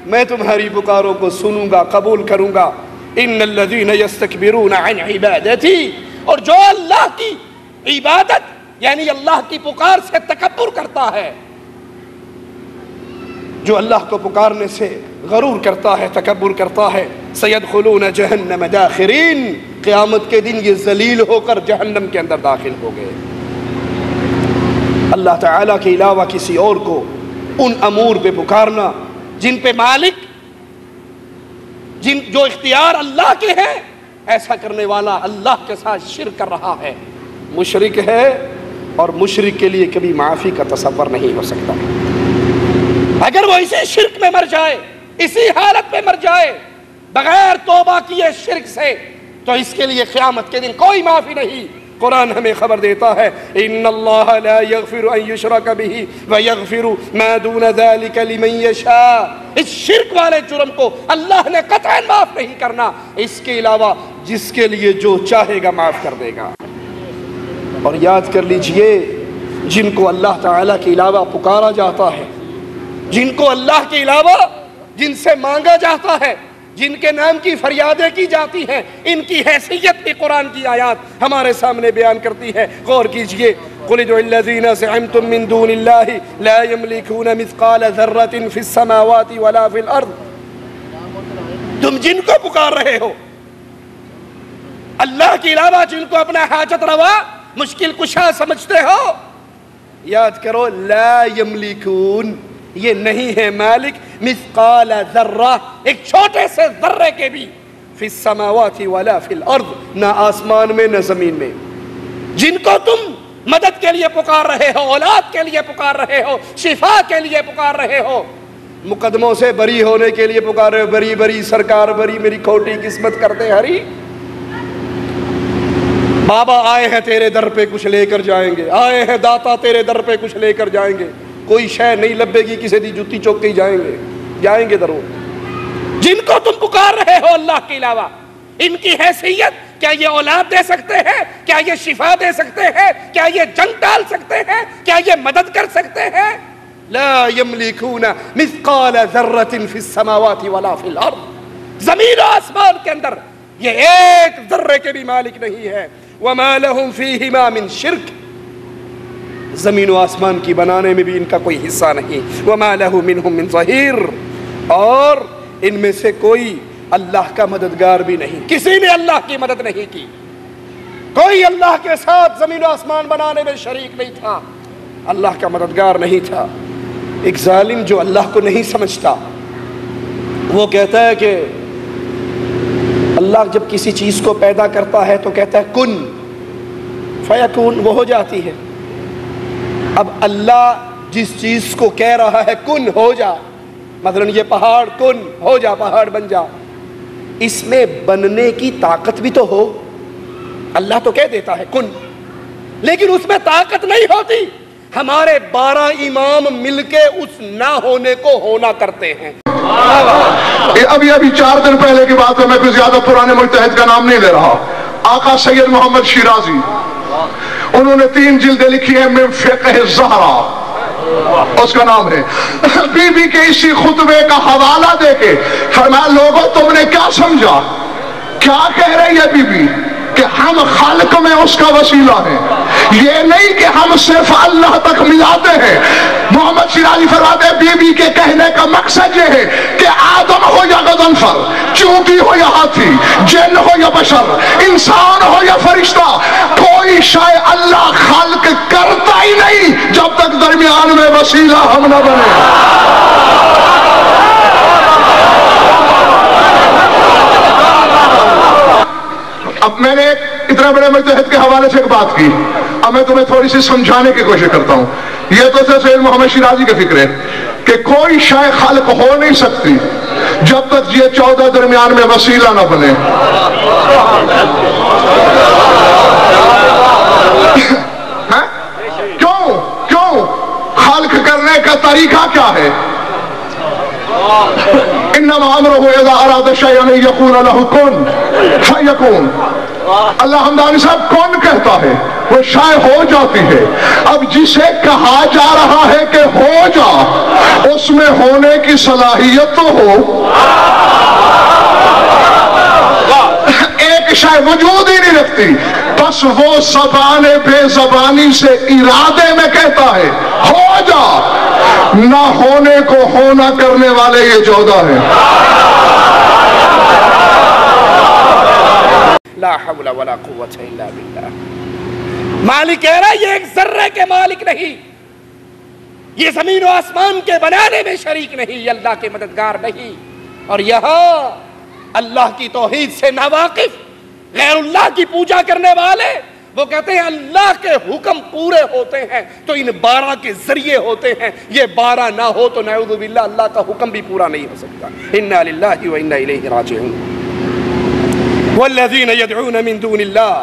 میں تمہاری پکاروں کو سنوں گا، قبول کروں گا۔ ان الذین یستکبرون عن عبادتی، اور جو اللہ کی عبادت یعنی اللہ کی پکار سے تکبر کرتا ہے، جو اللہ کو پکارنے سے غرور کرتا ہے، تکبر کرتا ہے، سیدخلون جہنم داخرین، قیامت کے دن یہ ذلیل ہو کر جہنم کے اندر داخل ہو گئے۔ اللہ تعالیٰ کے علاوہ کسی اور کو ان امور پہ پکارنا جن پہ مالک، جو اختیار اللہ کے ہیں، ایسا کرنے والا اللہ کے ساتھ شرک کر رہا ہے، مشرک ہے، اور مشرک کے لیے کبھی معافی کا تصور نہیں ہو سکتا۔ اگر وہ اسی شرک میں مر جائے، اسی حالت میں مر جائے بغیر توبہ کیے شرک سے، تو اس کے لیے قیامت کے دن کوئی معافی نہیں۔ قرآن ہمیں خبر دیتا ہے ان اللہ لا یغفر ان یشرک بہ ویغفر ما دون ذلک لمن یشاء، اس شرک والے جرم کو اللہ نے قطعاً معاف نہیں کرنا، اس کے علاوہ جس کے لیے جو چاہے گا معاف کر دے گا۔ اور یاد کر لیجئے، جن کو اللہ تعالیٰ کے علاوہ پکارا جاتا ہے، جن کو اللہ کے علاوہ جن سے مانگا جاتا ہے، جن کے نام کی فریادیں کی جاتی ہیں، ان کی حیثیت بھی قرآن کی آیات ہمارے سامنے بیان کرتی ہے۔ غور کیجئے، قُلِ ادْعُوا الَّذِينَ زَعَمْتُم مِّن دُونِ اللَّهِ لَا يَمْلِكُونَ مِثْقَالَ ذَرَّةٍ فِي السَّمَاوَاتِ وَلَا فِي الْأَرْضِ، تم جن کو پکار رہے ہو، اللہ کے علاوہ جن کو اپنا حاجت روا، مشکل کشا سمجھتے ہو، یاد کرو لا یملکون، یہ نہیں ہے مالک مثقال ذرہ، ایک چھوٹے سے ذرے کے بھی، فی السماوات ولا فی الارض، نہ آسمان میں نہ زمین میں۔ جن کو تم مدد کے لیے پکار رہے ہو، اولاد کے لیے پکار رہے ہو، شفا کے لیے پکار رہے ہو، مقدموں سے بری ہونے کے لیے پکارے، بری بری سرکار بری، میری کھوٹی قسمت کر دے ہری۔ بابا آئے ہیں تیرے در پہ کچھ لے کر جائیں گے، آئے ہیں داتا تیرے در پہ کچھ لے کر جائیں گے، کوئی شے نہیں لبے گی کسی دی جتی چوک کے جائیں گے ضرور۔ جن کو تم پکار رہے ہو اللہ کے علاوہ، ان کی حیثیت کیا یہ اولاد دے سکتے ہیں؟ کیا یہ شفا دے سکتے ہیں؟ کیا یہ جنگ ٹال سکتے ہیں؟ کیا یہ مدد کر سکتے ہیں؟ لا یملکون مثقال ذرۃ فی السماوات ولا فی الارض، زمین و آسمان کے اندر یہ ایک ذرے کے بھی مالک نہیں ہے۔ وما لہم فیہما من شرک، زمین و آسمان کی بنانے میں بھی ان کا کوئی حصہ نہیں۔ وما لہ منہم من ظہیر، اور ان میں سے کوئی اللہ کا مددگار بھی نہیں، کسی نے اللہ کی مدد نہیں کی، کوئی اللہ کے ساتھ زمین و آسمان بنانے میں شریک نہیں تھا، اللہ کا مددگار نہیں تھا۔ ایک ظالم جو اللہ کو نہیں سمجھتا وہ کہتا ہے کہ اللہ جب کسی چیز کو پیدا کرتا ہے تو کہتا ہے کن فیکون، وہ ہو جاتی ہے۔ اب اللہ جس چیز کو کہہ رہا ہے کن ہو جا، مثلا یہ پہاڑ کن ہو جا، پہاڑ بن جا، اس میں بننے کی طاقت بھی تو ہو۔ اللہ تو کہہ دیتا ہے کن، لیکن اس میں طاقت نہیں ہوتی۔ ہمارے 12 امام مل کے اس نہ ہونے کو ہونا کرتے ہیں۔ ابھی 4 دن پہلے کی بات ہے، میں کوئی زیادہ پرانے مجتہد کا نام نہیں لے رہا، آقا سید محمد شیرازی، انہوں نے 3 جلدیں لکھی ہیں من فقہ الزہرا، اس کا نام ہے۔ بی بی کے اسی خطبے کا حوالہ دے کے فرمایا لوگوں تم نے کیا سمجھا، کیا کہہ رہی ہے بی بی کہ ہم خالق میں اس کا وسیلہ ہیں، یہ نہیں کہ ہم صرف اللہ تک ملاتے ہیں۔ محمد شیرازی فرماتے ہیں بی بی کے کہنے کا مقصد یہ ہے کہ آدم ہو یا غضنفر، چونٹی ہو یا ہاتھی، جن ہو یا بشر، انسان ہو یا فرشتہ، کوئی شے اللہ خلق کرتا ہی نہیں جب تک درمیان میں وسیلہ ہم نہ بنے۔ اب میں نے اتنا بڑے مجتہد کے حوالے سے ایک بات کی، اب میں تمہیں تھوڑی سی سمجھانے کی کوشش کرتا ہوں۔ یہ تو سید محمد شیرازی کا فکر ہے کہ کوئی شے خلق ہو نہیں سکتی جب تک یہ 14 درمیان میں وسیلہ نہ بنے۔ کیوں خلق کرنے کا طریقہ کیا ہے؟ انما امرہ اذا اراد شیئا ان یقول لہ کن فیکون۔ اللہ حمدانی صاحب کون کہتا ہے وہ شے ہو جاتی ہے۔ اب جسے کہا جا رہا ہے کہ ہو جا، اس میں ہونے کی صلاحیت تو ہو۔ ایک شے وجود ہی نہیں رکھتی، بس وہ زبان بے زبانی سے ارادے میں کہتا ہے ہو جا، نہ ہونے کو ہونا کرنے والے یہ 14 ہیں۔ لا حول ولا قوت الا باللہ۔ مالک کہہ رہا ہے یہ ایک ذرے کے مالک نہیں، یہ زمین و آسمان کے بنانے میں شریک نہیں، یہ اللہ کے مددگار نہیں۔ اور یہاں اللہ کی توحید سے ناواقف، غیر اللہ کی پوجا کرنے والے، وہ کہتے ہیں اللہ کے حکم پورے ہوتے ہیں تو ان 12 کے ذریعے ہوتے ہیں، یہ 12 نہ ہو تو نعوذ باللہ اللہ کا حکم بھی پورا نہیں ہو سکتا۔ انا للہ و انا الیہ راجعون۔ والذین یدعون من دون اللہ،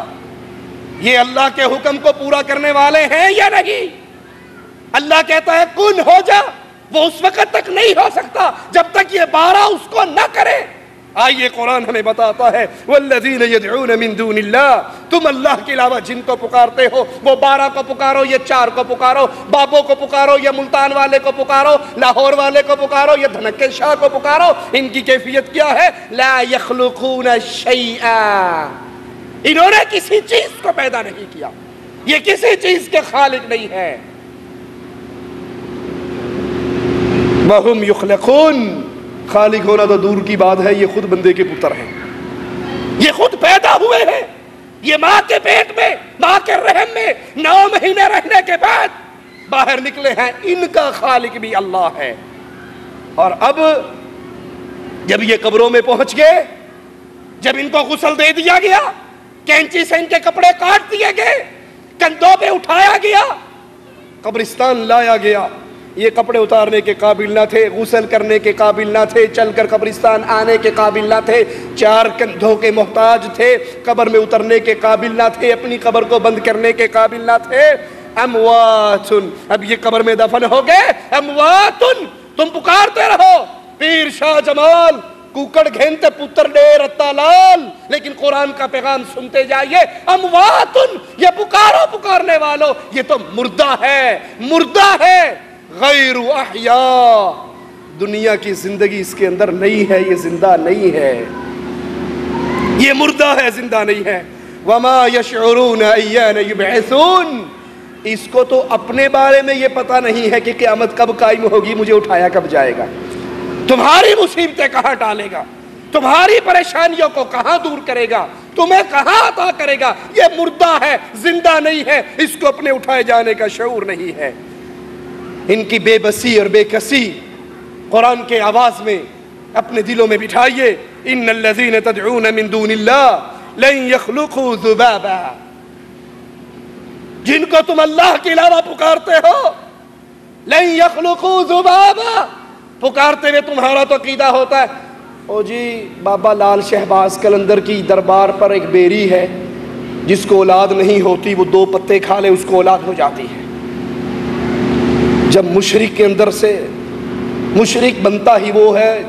یہ اللہ کے حکم کو پورا کرنے والے ہیں یا نہیں؟ اللہ کہتا ہے کن ہو جا، وہ اس وقت تک نہیں ہو سکتا جب تک یہ 12 اس کو نہ کرے۔ آئیے قرآن ہمیں بتاتا ہے والذین یدعون من دون اللہ، تم اللہ کے علاوہ جن کو پکارتے ہو، وہ 12 کو پکارو، یہ 4 کو پکارو، بابوں کو پکارو یا ملتان والے کو پکارو، لاہور والے کو پکارو یا دھنکے شاہ کو پکارو، ان کی کیفیت کیا ہے؟ لا یخلقون شیئا، انہوں نے کسی چیز کو پیدا نہیں کیا، یہ کسی چیز کے خالق نہیں ہے۔ وَهُمْ يُخْلَقُونَ، خالق ہونا تو دور کی بات ہے، یہ خود بندے کے پتر ہیں، یہ خود پیدا ہوئے ہیں، یہ ماں کے پیٹ میں، ماں کے رحم میں 9 مہینے رہنے کے بعد باہر نکلے ہیں، ان کا خالق بھی اللہ ہے۔ اور اب جب یہ قبروں میں پہنچ گئے، جب ان کو غسل دے دیا گیا، کینچی سے ان کے کپڑے کاٹ دیے گئے، کندھوں پہ اٹھایا گیا، قبرستان لایا گیا، یہ کپڑے اتارنے کے قابل نہ تھے، غسل کرنے کے قابل نہ تھے، چل کر قبرستان آنے کے قابل نہ تھے، 4 کندھوں کے محتاج تھے، قبر میں اترنے کے قابل نہ تھے، اپنی قبر کو بند کرنے کے قابل نہ تھے۔ اموات، اب یہ قبر میں دفن ہو گئے، اموات، تم پکارتے رہو پیر شاہ جمال، کوکڑ گھنتے پتر ڈے رتا لال، لیکن قرآن کا پیغام سنتے جائیے، اموات، یہ پکارنے والوں، یہ تو مردہ ہے، غیر احیاء، دنیا کی زندگی اس کے اندر نہیں ہے، یہ زندہ نہیں ہے، یہ مردہ ہے، زندہ نہیں ہے۔ وما یشعرون ایان یبعثون، اس کو تو اپنے بارے میں یہ پتہ نہیں ہے کہ قیامت کب قائم ہوگی، مجھے اٹھایا کب جائے گا، تمہاری مصیبتیں کہاں ڈالے گا، تمہاری پریشانیوں کو کہاں دور کرے گا، تمہیں کہاں عطا کرے گا، یہ مردہ ہے، زندہ نہیں ہے، اس کو اپنے اٹھائے جانے کا شعور نہیں ہے۔ ان کی بے بسی اور بے کسی قرآن کے آواز میں اپنے دلوں میں بٹھائیے، ان الذین تدعون من دون اللہ لن یخلقوا ذبابا، جن کو تم اللہ کے علاوہ پکارتے ہو، لن یخلقوا ذبابا، پکارتے ہوئے تمہارا تو عقیدہ ہوتا ہے، او جی بابا لال شہباز قلندر کی دربار پر ایک بیری ہے، جس کو اولاد نہیں ہوتی، وہ 2 پتے کھا لے اس کو اولاد ہو جاتی ہے۔ جب مشرک کے اندر سے مشرک بنتا ہی وہ ہے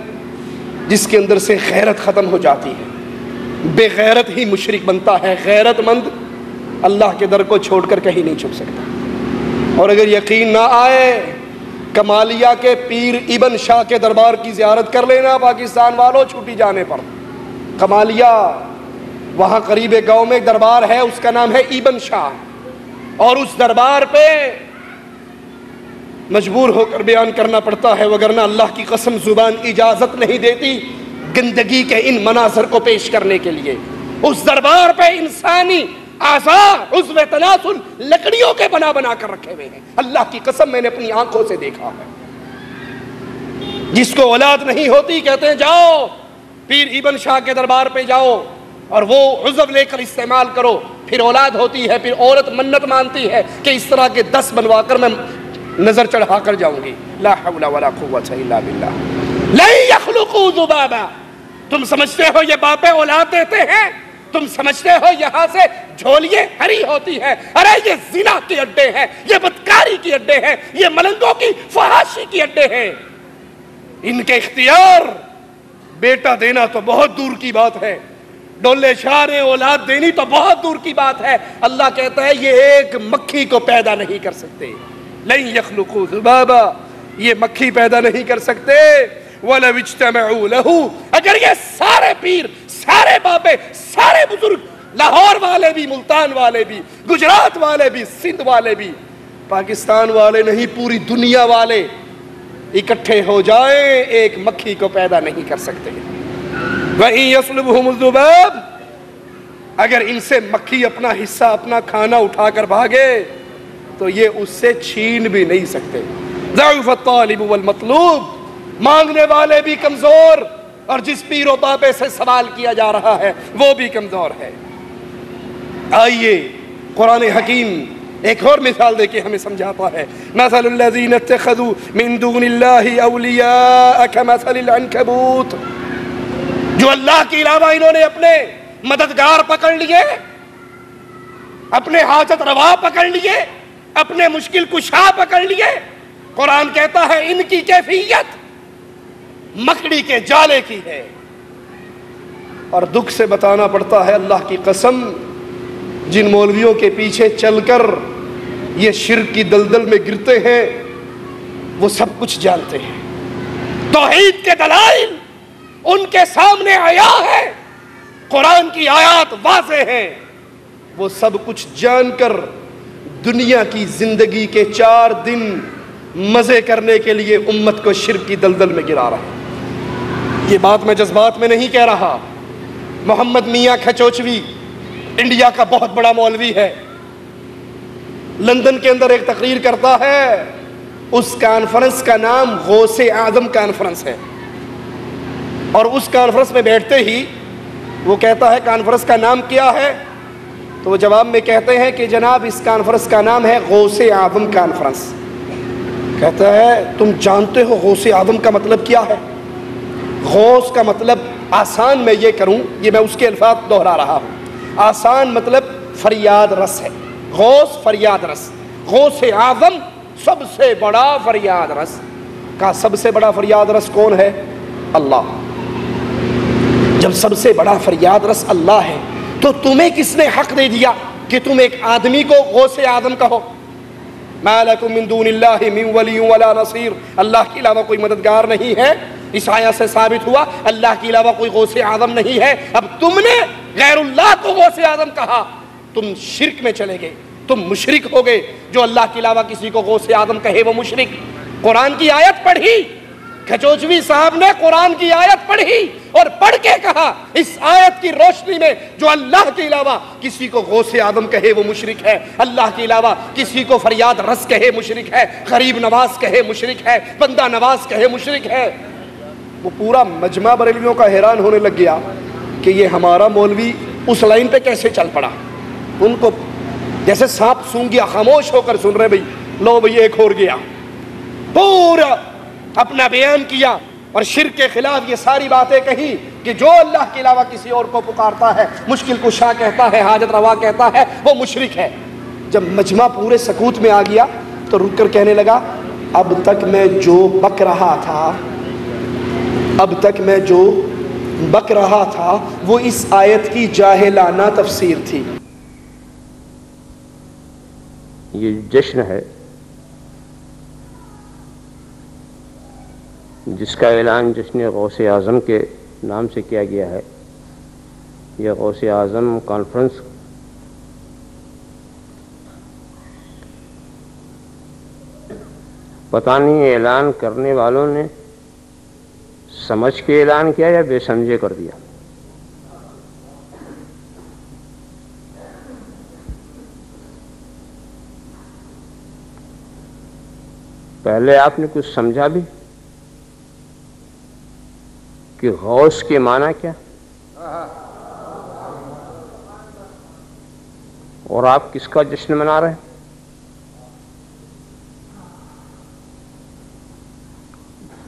جس کے اندر سے غیرت ختم ہو جاتی ہے، بے غیرت ہی مشرک بنتا ہے، غیرت مند اللہ کے در کو چھوڑ کر کہیں نہیں چھپ سکتا۔ اور اگر یقین نہ آئے، کمالیہ کے پیر ابن شاہ کے دربار کی زیارت کر لینا پاکستان والوں، چھٹی جانے پر۔ کمالیہ وہاں قریب گاؤں میں ایک دربار ہے، اس کا نام ہے ابن شاہ، اور اس دربار پہ مجبور ہو کر بیان کرنا پڑتا ہے، وگرنہ اللہ کی قسم زبان اجازت نہیں دیتی گندگی کے ان مناظر کو پیش کرنے کے لیے۔ اس دربار پہ انسانی اعضاء عضو تناسل لکڑیوں کے بنا کر رکھے ہوئے ہیں، اللہ کی قسم میں نے اپنی آنکھوں سے دیکھا ہے۔ جس کو اولاد نہیں ہوتی کہتے ہیں جاؤ پیر ابن شاہ کے دربار پہ جاؤ اور وہ عضو لے کر استعمال کرو، پھر اولاد ہوتی ہے، پھر عورت منت مانتی ہے کہ اس طرح کے 10 بنوا کر میں نظر چڑھا کر جاؤں گی۔ لا حول ولا قوت الا باللہ، لن یخلقوا ذبابا، تم سمجھتے ہو یہ باپیں اولاد دیتے ہیں؟ تم سمجھتے ہو یہاں سے جھولیے ہری ہوتی ہے؟ ارے یہ زنا کے اڈے ہیں، یہ بدکاری کے اڈے ہیں، یہ ملنگوں کی فحاشی کے اڈے ہیں۔ ان کے اختیار بیٹا دینا تو بہت دور کی بات ہے، ڈولے شاہ نے اولاد دینی تو بہت دور کی بات ہے۔ اللہ کہتا ہے یہ ایک مکھی کو پیدا نہیں کر سکتے، لن یخلقوا ذبابا، یہ مکھی پیدا نہیں کر سکتے۔ وَلَوْ اجْتَمَعُوا لَهُ، اگر یہ سارے پیر، سارے بابے، سارے بزرگ، لاہور والے بھی، ملتان والے بھی، گجرات والے بھی، سندھ والے بھی، پاکستان والے نہیں پوری دنیا والے اکٹھے ہو جائیں، ایک مکھی کو پیدا نہیں کر سکتے۔ وَإِن يَسْلُبْهُمُ الذُّبَابُ، اگر ان سے مکھی اپنا حصہ، اپنا کھانا اٹھا کر بھاگے تو یہ اس سے چھین بھی نہیں سکتے۔ ضعف الطالب والمطلوب، مانگنے والے بھی کمزور، اور جس پیر و بابے سے سوال کیا جا رہا ہے وہ بھی کمزور ہے۔ آئیے قرآن حکیم ایک اور مثال دے کے ہمیں سمجھاتا ہے۔ مثل الذین اتخذوا من دون اللہ اولیاء کمثل العنکبوت، جو اللہ کے علاوہ انہوں نے اپنے مددگار پکڑ لیے، اپنے حاجت روا پکڑ لیے، اپنے مشکل کشا پکڑ لیے، قرآن کہتا ہے ان کی کیفیت مکڑی کے جالے کی ہے۔ اور دکھ سے بتانا پڑتا ہے اللہ کی قسم، جن مولویوں کے پیچھے چل کر یہ شرک کی دلدل میں گرتے ہیں وہ سب کچھ جانتے ہیں، توحید کے دلائل ان کے سامنے آیا ہے، قرآن کی آیات واضح ہیں، وہ سب کچھ جان کر دنیا کی زندگی کے 4 دن مزے کرنے کے لیے امت کو شرک کی دلدل میں گرا رہا ہے۔ یہ بات میں جذبات میں نہیں کہہ رہا، محمد میاں کھچوچوی انڈیا کا بہت بڑا مولوی ہے، لندن کے اندر ایک تقریر کرتا ہے، اس کانفرنس کا نام غوث اعظم کانفرنس ہے، اور اس کانفرنس میں بیٹھتے ہی وہ کہتا ہے کانفرنس کا نام کیا ہے؟ تو وہ جواب میں کہتے ہیں کہ جناب اس کانفرنس کا نام ہے غوث اعظم کانفرنس۔ کہتا ہے تم جانتے ہو غوث اعظم کا مطلب کیا ہے؟ غوث کا مطلب آسان میں یہ کروں، یہ میں اس کے الفاظ دہرا رہا ہوں، آسان مطلب فریاد رس ہے، غوث فریاد رس، غوث اعظم سب سے بڑا فریاد رس کا سب سے بڑا فریاد رس کون ہے؟ اللہ۔ جب سب سے بڑا فریاد رس اللہ ہے تو تمہیں کس نے حق دے دیا کہ تم ایک آدمی کو غوث اعظم کہو؟ ما لکم من دون اللہ من ولی ولا نصیر، اللہ کے علاوہ کوئی مددگار نہیں ہے۔ اس آیت سے ثابت ہوا اللہ کے علاوہ کوئی غوث اعظم نہیں ہے۔ اب تم نے غیر اللہ کو غوث اعظم کہا، تم شرک میں چلے گئے، تم مشرک ہو گئے۔ جو اللہ کے علاوہ کسی کو غوث اعظم کہے وہ مشرک۔ قرآن کی آیت پڑھی، کھچوچوی صاحب نے قرآن کی آیت پڑھی اور پڑھ کے کہا اس آیت کی روشنی میں جو اللہ کے علاوہ کسی کو غوث اعظم کہے وہ مشرک ہے، اللہ کے علاوہ کسی کو فریاد رس کہے مشرک ہے، غریب نواز کہے مشرک ہے، بندہ نواز کہے مشرک ہے۔ وہ پورا مجمع بریلویوں کا حیران ہونے لگ گیا کہ یہ ہمارا مولوی اس لائن پہ کیسے چل پڑا۔ ان کو جیسے سانپ سونگ گیا، خاموش ہو کر سن رہے بھئی، لو بھئی ایک اور گیا، پورا اپنا بیان کیا اور شرک کے خلاف یہ ساری باتیں کہی کہ جو اللہ کے علاوہ کسی اور کو پکارتا ہے، مشکل کشا کہتا ہے، حاجت روا کہتا ہے، وہ مشرک ہے۔ جب مجمع پورے سکوت میں آ گیا تو رک کر کہنے لگا اب تک میں جو بک رہا تھا، اب تک میں جو بک رہا تھا وہ اس آیت کی جاہلانہ تفسیر تھی۔ یہ جشن ہے جس کا اعلان جشن غوث اعظم کے نام سے کیا گیا ہے۔ یہ غوث اعظم کانفرنس پتہ نہیں اعلان کرنے والوں نے سمجھ کے اعلان کیا یا بے سمجھے کر دیا۔ پہلے آپ نے کچھ سمجھا بھی کہ غوث کے معنی کیا، اور آپ کس کا جشن منا رہے ہیں؟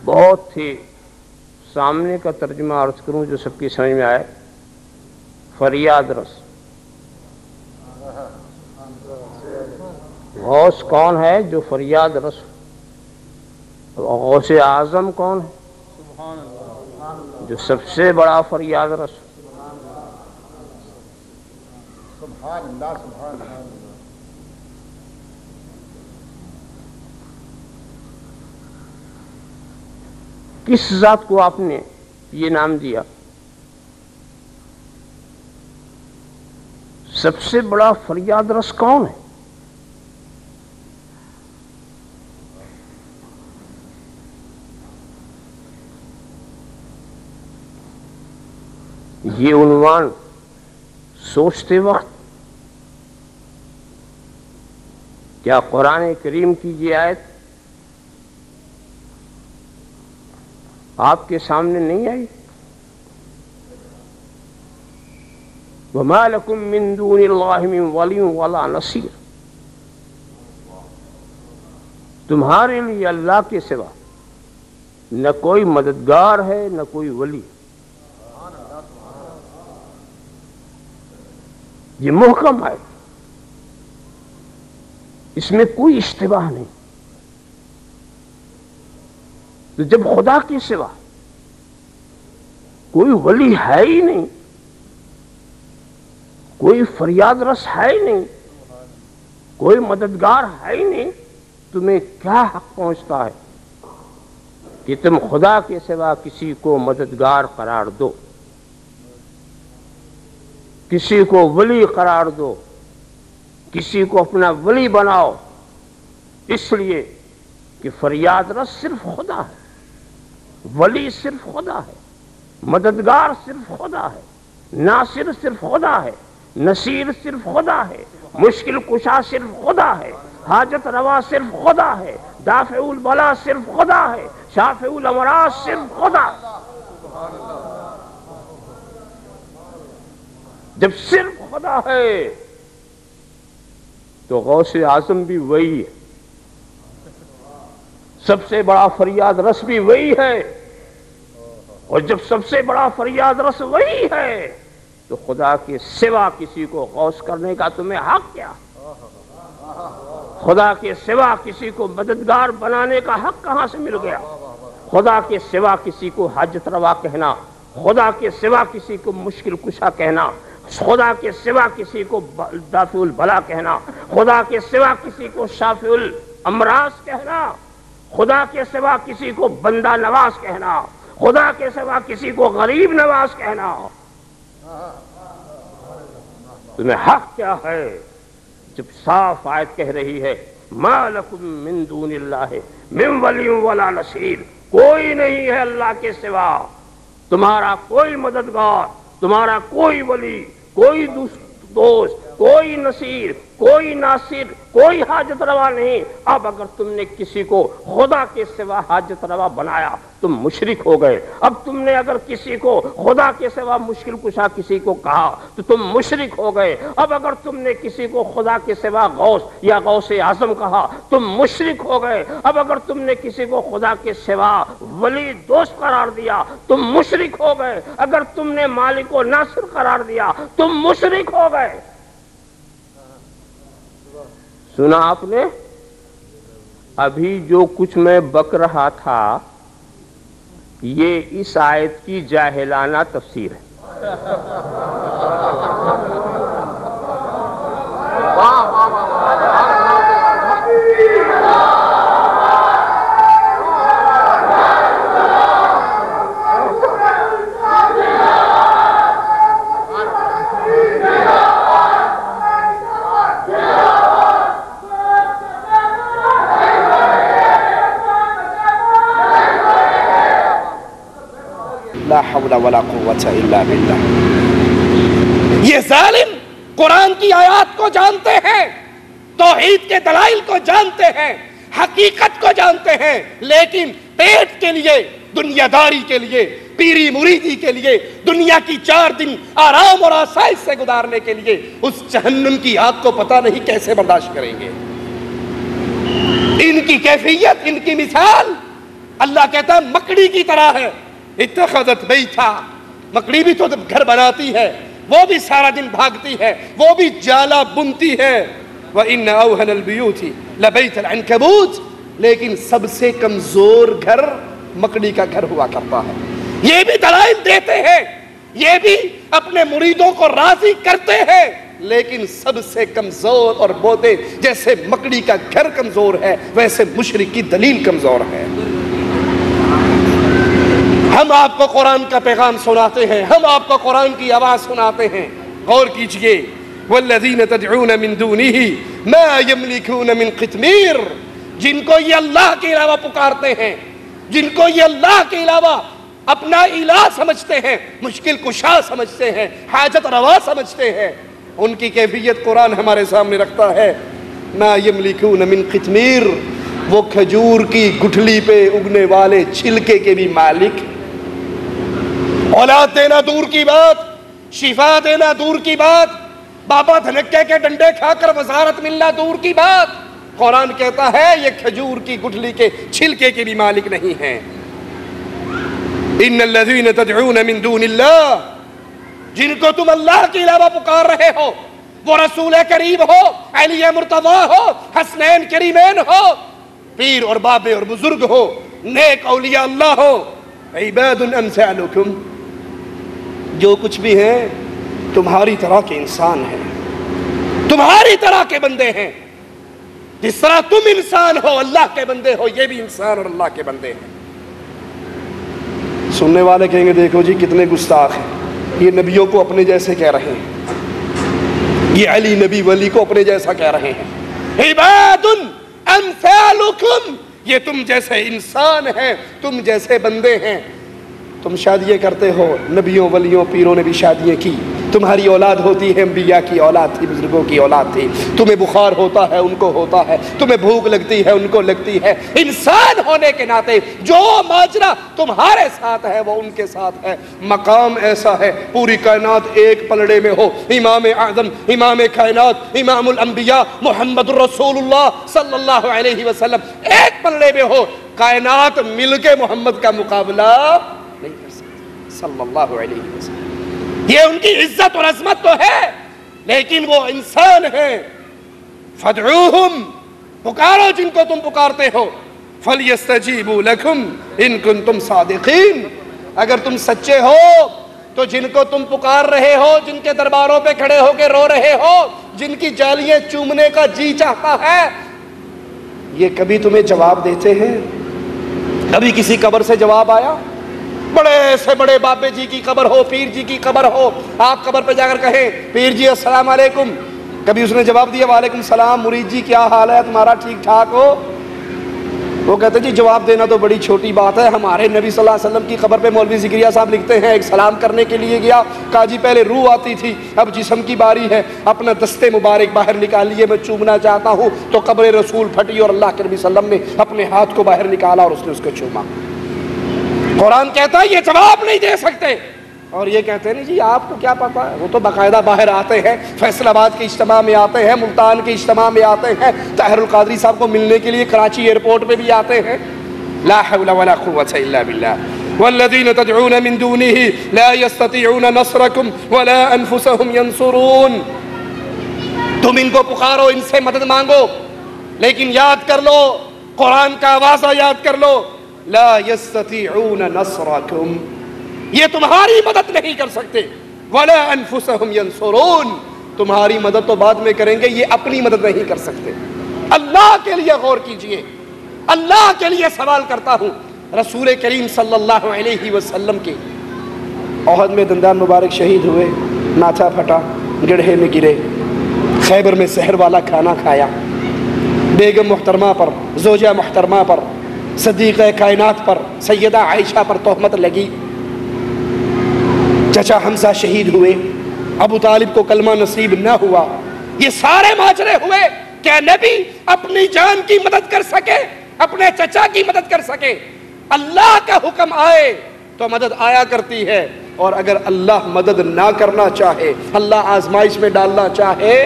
بہت ہی سامنے کا ترجمہ عرض کروں جو سب کی سمجھ میں آئے، فریاد رس۔ غوث کون ہے؟ جو فریاد رس۔ غوث اعظم کون ہے؟ جو سب سے بڑا فریاد رس۔ کس ذات کو آپ نے یہ نام دیا؟ سب سے بڑا فریاد رس کون ہے؟ یہ عنوان سوچتے وقت کیا قرآن کریم کی یہ آیت آپ کے سامنے نہیں آئی؟ وَمَا لَكُم مِّن دُونِ اللَّهِ مِن وَلِيٍّ وَلَا نَصِيرٍ، تمہارے لیے اللہ کے سوا نہ کوئی مددگار ہے نہ کوئی ولی۔ یہ محکم ہے، اس میں کوئی اشتباہ نہیں۔ تو جب خدا کے سوا کوئی ولی ہے ہی نہیں، کوئی فریاد رس ہے ہی نہیں، کوئی مددگار ہے ہی نہیں، تمہیں کیا حق پہنچتا ہے کہ تم خدا کے سوا کسی کو مددگار قرار دو، کسی کو ولی قرار دو، کسی کو اپنا ولی بناؤ؟ اس لیے کہ فریاد رس صرف خدا ہے، ولی صرف خدا ہے، مددگار صرف خدا ہے، ناصر صرف خدا ہے، نصیر صرف خدا ہے، مشکل کشا صرف خدا ہے، حاجت روا صرف خدا ہے، دافع البلا صرف خدا ہے، شافع الامراض صرف خدا ہے۔ جب صرف خدا ہے تو غوث اعظم بھی وہی ہے۔ سب سے بڑا فریاد رس بھی وہی ہے، اور جب سب سے بڑا فریاد رس وہی ہے تو خدا کے سوا کسی کو غوث کرنے کا تمہیں حق کیا؟ خدا کے سوا کسی کو مددگار بنانے کا حق کہاں سے مل گیا؟ خدا کے سوا کسی کو حاجت روا کہنا، خدا کے سوا کسی کو مشکل کشا کہنا، خدا کے سوا کسی کو دافع البلا کہنا، خدا کے سوا کسی کو شافع الامراض کہنا، خدا کے سوا کسی کو بندہ نواز کہنا، خدا کے سوا کسی کو غریب نواز کہنا، تمہیں حق کیا ہے؟ جب صاف آیت کہہ رہی ہے ما لکم من دون اللہ من ولی ولا نصیر، کوئی نہیں ہے اللہ کے سوا تمہارا کوئی مددگار، تمہارا کوئی ولی، کوئی دوست، کوئی نصیر، کوئی ناصر، کوئی حاجت روا نہیں۔ اب اگر تم نے کسی کو خدا کے سوا حاجت روا بنایا تم مشرک ہو گئے۔ اب تم نے اگر کسی کو خدا کے سوا مشکل کشا کسی کو کہا تو تم مشرک ہو گئے۔ اب اگر تم نے کسی کو خدا کے سوا غوث یا غوث اعظم کہا تم مشرک ہو گئے۔ اب اگر تم نے کسی کو خدا کے سوا ولی دوست قرار دیا تم مشرک ہو گئے۔ اگر تم نے مالک و ناصر قرار دیا تم مشرک ہو گئے۔ سنا آپ نے؟ ابھی جو کچھ میں بک رہا تھا یہ اس آیت کی جاہلانہ تفسیر ہے۔ لا حول ولا قوت الا باللہ۔ یہ ظالم قرآن کی آیات کو جانتے ہیں، توحید کے دلائل کو جانتے ہیں، حقیقت کو جانتے ہیں، لیکن پیٹ کے لیے، دنیا داری کے لیے، پیری مریدی کے لیے، دنیا کی 4 دن آرام اور آسائش سے گزارنے کے لیے اس جہنم کی آگ کو پتہ نہیں کیسے برداشت کریں گے۔ ان کی کیفیت، ان کی مثال اللہ کہتا ہے مکڑی کی طرح ہے۔ اتخذت بیٹھا، مکڑی بھی تو گھر بناتی ہے، وہ بھی سارا دن بھاگتی ہے، وہ بھی جالا بنتی ہے۔ وَإِنَّ أَوْهَنَ الْبِيُوتِ لَبَيْتَ الْعَنْكَبُوتِ، لیکن سب سے کمزور گھر مکڑی کا گھر ہوا کرتا ہے۔ یہ بھی دلائل دیتے ہیں، یہ بھی اپنے مریدوں کو راضی کرتے ہیں، لیکن سب سے کمزور اور بوتے جیسے مکڑی کا گھر کمزور ہے ویسے مشرک کی دلیل کمزور ہے۔ ہم آپ کو قرآن کا پیغام سناتے ہیں، ہم آپ کو قرآن کی آواز سناتے ہیں، غور کیجئے۔ والذین تدعون من دونہ ما یملکون من قطمیر، جن کو یہ اللہ کے علاوہ پکارتے ہیں، جن کو یہ اللہ کے علاوہ اپنا الہ سمجھتے ہیں، مشکل کشا سمجھتے ہیں، حاجت روا سمجھتے ہیں، ان کی کیفیت قرآن ہمارے سامنے رکھتا ہے۔ ما یملکون من قطمیر، وہ کھجور کی گٹھلی پہ اگنے والے چھلکے کے بھی مالک۔ اولاد دینا دور کی بات، شفا دینا دور کی بات، بابا دھنکے کے ڈنڈے کھا کر وزارت ملنا دور کی بات، قرآن کہتا ہے یہ کھجور کی گٹھلی کے چھلکے کے بھی مالک نہیں ہیں۔ ان الذین تدعون من دون اللہ، جن کو تم اللہ کے علاوہ پکار رہے ہو، وہ رسول کریم ہو، علی مرتضی ہو، حسنین کریمین ہو، پیر اور بابے اور بزرگ ہو، نیک اولیاء اللہ ہو، عباد امثالکم، جو کچھ بھی ہیں تمہاری طرح کے انسان ہیں، تمہاری طرح کے بندے ہیں۔ جس طرح تم انسان ہو اللہ کے بندے ہو، یہ بھی انسان اور اللہ کے بندے ہیں۔ سننے والے کہیں گے دیکھو جی کتنے گستاخ ہیں، یہ نبیوں کو اپنے جیسے کہہ رہے ہیں، یہ علی نبی ولی کو اپنے جیسا کہہ رہے ہیں۔ عباد امثالکم، یہ تم جیسے انسان ہیں، تم جیسے بندے ہیں۔ تم شادیاں کرتے ہو، نبیوں ولیوں پیروں نے بھی شادیاں کی، تمہاری اولاد ہوتی ہے انبیاء کی اولاد تھی، بزرگوں کی اولاد تھی. تمہیں بخار ہوتا ہے ان کو ہوتا ہے، تمہیں بھوک لگتی ہے ان کو لگتی ہے. انسان ہونے کے ناطے جو ماجرا تمہارے ساتھ ہے وہ ان کے ساتھ ہے. مقام ایسا ہے پوری کائنات ایک پلڑے میں ہو، امام اعظم، امام کائنات، امام الانبیاء محمد الرسول اللہ صلی اللہ علیہ وسلم ایک پلڑے میں ہو، کائنات مل کے محمد کا مقابلہ نہیں کر سکتی صلی اللہ علیہ وسلم. یہ ان کی عزت اور عظمت تو ہے، لیکن وہ انسان ہیں. فادعوہم، پکارو جن کو تم پکارتے ہو. فلیستجیبوا لکم ان کنتم صادقین، اگر تم سچے ہو تو جن کو تم پکار رہے ہو، جن کے درباروں پہ کھڑے ہو کے رو رہے ہو، جن کی جالیاں چومنے کا جی چاہتا ہے، یہ کبھی تمہیں جواب دیتے ہیں؟ کبھی کسی قبر سے جواب آیا؟ بڑے سے بڑے بابے جی کی قبر ہو، پیر جی کی قبر ہو، آپ قبر پہ جا کر کہیں پیر جی السلام علیکم، کبھی اس نے جواب دیا وعلیکم السلام، مرید جی کیا حال ہے تمہارا، ٹھیک ٹھاک ہو؟ وہ کہتے جی جواب دینا تو بڑی چھوٹی بات ہے. ہمارے نبی صلی اللہ علیہ وسلم کی قبر پہ مولوی زکریا صاحب لکھتے ہیں ایک سلام کرنے کے لیے گیا، کہا جی پہلے روح آتی تھی اب جسم کی باری ہے، اپنا دستے مبارک باہر نکالیے میں چومنا چاہتا ہوں. تو قبر رسول پھٹی اور اللہ کے نبی صلی اللہ علیہ وسلم نے اپنے ہاتھ کو باہر نکالا اور اس نے اس کو چوما. قرآن کہتا ہے یہ جواب نہیں دے سکتے، اور یہ کہتے ہیں نہیں جی آپ کو کیا پتا ہے. وہ تو باقاعدہ باہر آتے ہیں، فیصل آباد کے اجتماع میں آتے ہیں، ملتان کے اجتماع میں آتے ہیں، طاہر القادری صاحب کو ملنے کے لیے کراچی ایئرپورٹ پہ بھی آتے ہیں. لا حول ولا قوة الا بالله والذین تدعون من دونه لا يستطيعون نصركم ولا انفسهم ينصرون. تم ان کو پکارو، ان سے مدد مانگو، لیکن یاد کر لو قرآن کا آوازہ یاد کر لو، لا يستطيعون نصركم، یہ تمہاری مدد نہیں کر سکتے. ولا انفسهم ينصرون، تمہاری مدد تو بعد میں کریں گے، یہ اپنی مدد نہیں کر سکتے. اللہ کے لیے غور کیجئے، اللہ کے لیے سوال کرتا ہوں. رسول کریم صلی اللہ علیہ وسلم کے احد میں دندان مبارک شہید ہوئے، ناچا پھٹا، گڑھے میں گرے، خیبر میں سحر والا کھانا کھایا، بیگم محترمہ پر، زوجہ محترمہ پر، صدیقہ کائنات پر، سیدہ عائشہ پر تہمت لگی، چچا حمزہ شہید ہوئے، ابو طالب کو کلمہ نصیب نہ ہوا. یہ سارے ماجرے ہوئے کہ نبی اپنی جان کی مدد کر سکے، اپنے چچا کی مدد کر سکے. اللہ کا حکم آئے تو مدد آیا کرتی ہے، اور اگر اللہ مدد نہ کرنا چاہے، اللہ آزمائش میں ڈالنا چاہے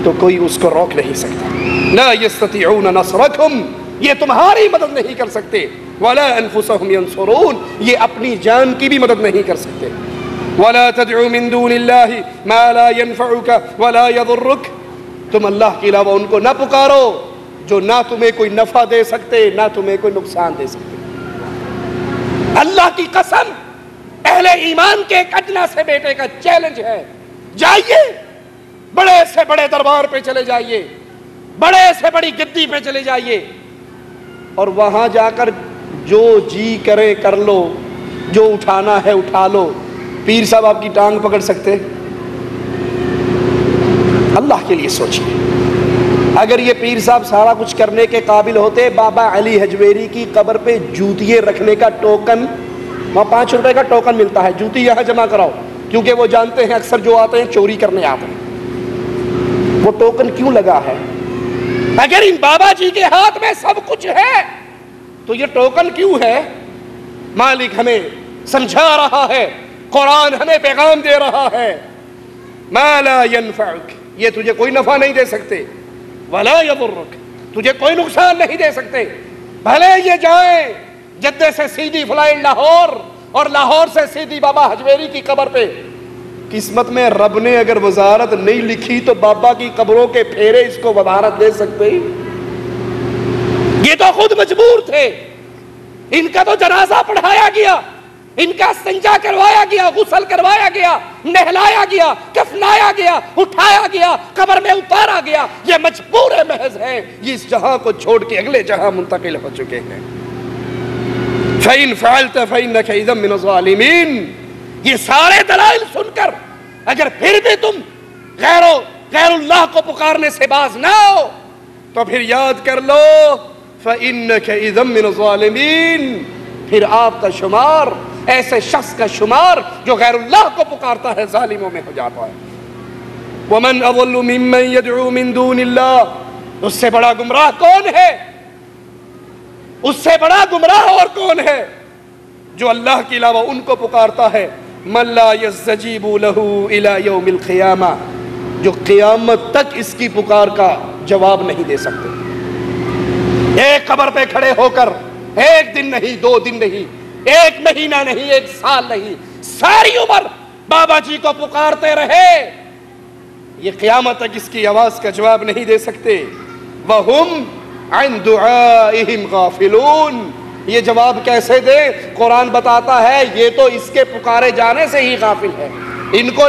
تو کوئی اس کو روک نہیں سکتا. لا يستطيعون نصركم، یہ تمہاری مدد نہیں کر سکتے. ولا انفسهم ينصرون، یہ اپنی جان کی بھی مدد نہیں کر سکتے. ولا تدعو من دون الله ما لا ينفعك ولا يضرك، تم اللہ کے علاوہ ان کو نہ پکارو جو نہ تمہیں کوئی نفع دے سکتے نہ تمہیں کوئی نقصان دے سکتے. اللہ کی قسم، اہل ایمان کے ایک ادنا سے بیٹے کا چیلنج ہے، جائیے بڑے سے بڑے دربار پہ چلے جائیے، بڑے سے بڑی گدی پہ چلے جائیے، اور وہاں جا کر جو جی کرے کر لو، جو اٹھانا ہے اٹھا لو. پیر صاحب آپ کی ٹانگ پکڑ سکتے؟ اللہ کے لیے سوچیے، اگر یہ پیر صاحب سارا کچھ کرنے کے قابل ہوتے، بابا علی حجویری کی قبر پہ جوتیے رکھنے کا ٹوکن، وہاں 5 روپے کا ٹوکن ملتا ہے، جوتی یہاں جمع کراؤ، کیونکہ وہ جانتے ہیں اکثر جو آتے ہیں چوری کرنے آتے ہیں. وہ ٹوکن کیوں لگا ہے؟ اگر ان بابا جی کے ہاتھ میں سب کچھ ہے تو یہ ٹوکن کیوں ہے؟ مالک ہمیں سمجھا رہا ہے، قرآن ہمیں پیغام دے رہا ہے، ما لا ينفعك، یہ تجھے کوئی نفع نہیں دے سکتے، ولا يضرك، تجھے کوئی نقصان نہیں دے سکتے. بھلے یہ جائیں جدے سے سیدھی فلائٹ لاہور اور لاہور سے سیدھی بابا حجویری کی قبر پہ، قسمت میں رب نے اگر وزارت نہیں لکھی تو بابا کی قبروں کے پھیرے اس کو وزارت دے سکتے ہی؟ یہ تو خود مجبور تھے. ان کا تو جنازہ پڑھایا گیا، ان کا استنجا کروایا گیا، غسل کروایا گیا، نہلایا گیا، کفنایا گیا، اٹھایا گیا، قبر میں اتارا گیا. یہ مجبور محض ہیں، یہ اس جہاں کو چھوڑ کے اگلے جہاں منتقل ہو چکے ہیں. فَإِن فَعَلْتَ فَإِنَّكَ إِذًا مِّنَ الظَّالِمِينَ. یہ سارے دلائل سن کر اگر پھر بھی تم غیر اللہ کو پکارنے سے باز نہ ہو تو پھر یاد کر لو فَإِنَّكَ إِذًا مِّنَ الظَّالِمِينَ، پھر آپ کا شمار ایسے شخص کا شمار جو غیر اللہ کو پکارتا ہے ظالموں میں ہو جاتا ہے۔ وَمَنْ أَضَلُّ مِمَّنْ يَدْعُو مِن دُونِ اللَّهِ، اس سے بڑا گمراہ کون ہے؟ اس سے بڑا گمراہ اور کون ہے جو اللہ کے علاوہ ان کو پکارتا ہے؟ مَن لَا يَسْتَجِيبُ لَهُ إِلَى يَوْمِ الْقِيَامَةِ، جو قیامت تک اس کی پکار کا جواب نہیں دے سکتے۔ ایک قبر پہ کھڑے ہو کر ایک دن نہیں، 2 دن نہیں، ایک مہینہ نہیں، 1 سال نہیں، ساری عمر بابا جی کو پکارتے رہے، یہ قیامت تک اس کی آواز کا جواب نہیں دے سکتے۔ وَهُمْ عَنْ دُعَائِهِمْ غَافِلُونَ، یہ جواب کیسے دے؟ قرآن بتاتا ہے یہ تو اس کے پکارے جانے سے ہی غافل ہے۔ ان کو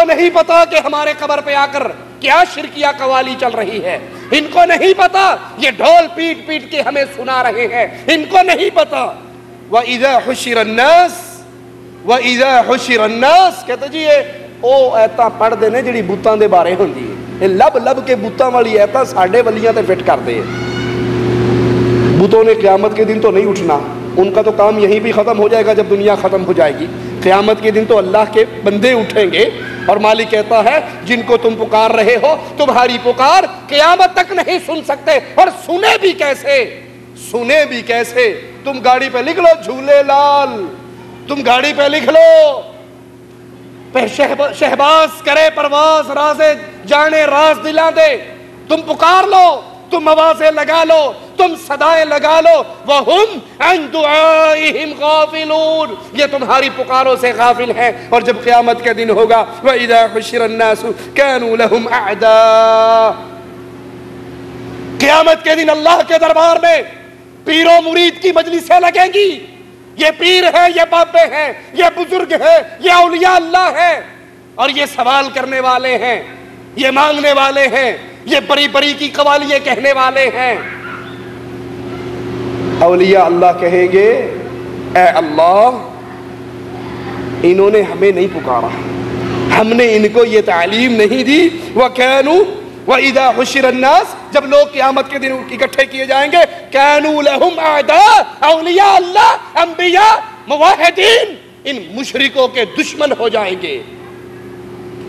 نہیں پتا کہ ہمارے قبر پہ آ کر کیا شرکیہ قوالی چل رہی ہے، ان کو نہیں پتا یہ ڈھول پیٹ پیٹ کے ہمیں سنا رہے ہیں، ان کو نہیں پتا۔ وَإِذَا حُشِرَ النَّاسِ، کہتے جی یہ او ایتا پڑھ دینے جڑی بوتاں دے بارے ہوندی ہے، یہ لب لب کے بوتاں والی ایتا ساڑھے ولیاں تے فٹ کر دے۔ بوتوں نے قیامت کے دن تو نہیں اٹھنا، ان کا تو کام یہیں بھی ختم ہو جائے گا جب دنیا ختم ہو جائے گی۔ قیامت کے دن تو اللہ کے بندے اٹھیں گے، اور مالک کہتا ہے جن کو تم پکار رہے ہو تمہاری پکار قیامت تک نہیں سن سکتے، اور سنے بھی کیسے؟ تم گاڑی پہ لکھ لو جھولے لال، تم گاڑی پہ لکھ لو شہباز کرے پرواز رازے جانے راز دلا دے، تم پکار لو، تم آوازیں لگا لو، تم صدائیں لگا لو۔ وَهُمْ عَنْ دُعَائِهِمْ غَافِلُونَ، یہ تمہاری پکاروں سے غافل ہیں۔ اور جب قیامت کا دن ہوگا وَإِذَا حُشِرَ النَّاسُ كَانُوا لَهُمْ أَعْدَاءَ، قیامت کے دن اللہ کے دربار میں پیر و مرید کی مجلسیں لگیں گی، یہ پیر ہے، یہ بابے ہیں، یہ بزرگ ہے، یہ اولیاء اللہ ہے، اور یہ سوال کرنے والے ہیں، یہ مانگنے والے ہیں، یہ بری بری کی قوالیاں کہنے والے ہیں۔ اولیاء اللہ کہیں گے اے اللہ انہوں نے ہمیں نہیں پکارا، ہم نے ان کو یہ تعلیم نہیں دی۔ وَكَانُوا وَإِذَا حُشِرَ النَّاسِ، جب لوگ قیامت کے دن اکٹھے کیے جائیں گے، كَانُوا لَهُمْ أَعْدَاءَ، اولیاء اللہ، انبیاء، موحدین ان مشرکوں کے دشمن ہو جائیں گے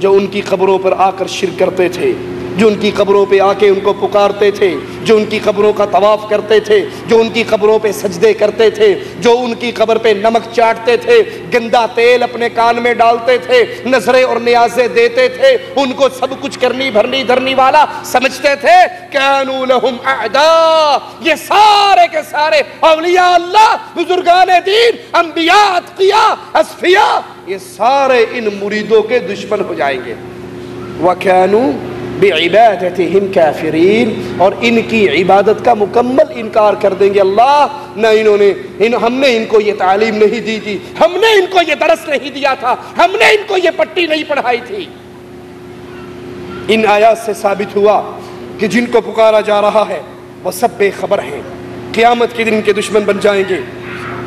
جو ان کی قبروں پر آ کر شرک کرتے تھے، جو ان کی قبروں پہ آ کے ان کو پکارتے تھے، جو ان کی قبروں کا طواف کرتے تھے، جو ان کی قبروں پہ سجدے کرتے تھے، جو ان کی قبر پہ نمک چاٹتے تھے، گندا تیل اپنے کان میں ڈالتے تھے، نظریں اور نیازیں دیتے تھے، ان کو سب کچھ کرنی بھرنی دھرنی والا سمجھتے تھے۔ كَانُوا لَهُمْ أَعْدَاءَ، یہ سارے کے سارے اولیاء اللہ، بزرگان دین، انبیاء، اتقیاء، اصفیاء، یہ سارے ان مریدوں کے دشمن ہو جائیں گے۔ وَكَانُوا بعبادتهم کافرین، اور ان کی عبادت کا مکمل انکار کر دیں گے۔ اللہ نہ ہم نے ان کو یہ تعلیم نہیں دی تھی، ہم نے ان کو یہ درس نہیں دیا تھا، ہم نے ان کو یہ پٹی نہیں پڑھائی تھی۔ ان آیات سے ثابت ہوا کہ جن کو پکارا جا رہا ہے وہ سب بے خبر ہیں، قیامت کے دن ان کے دشمن بن جائیں گے،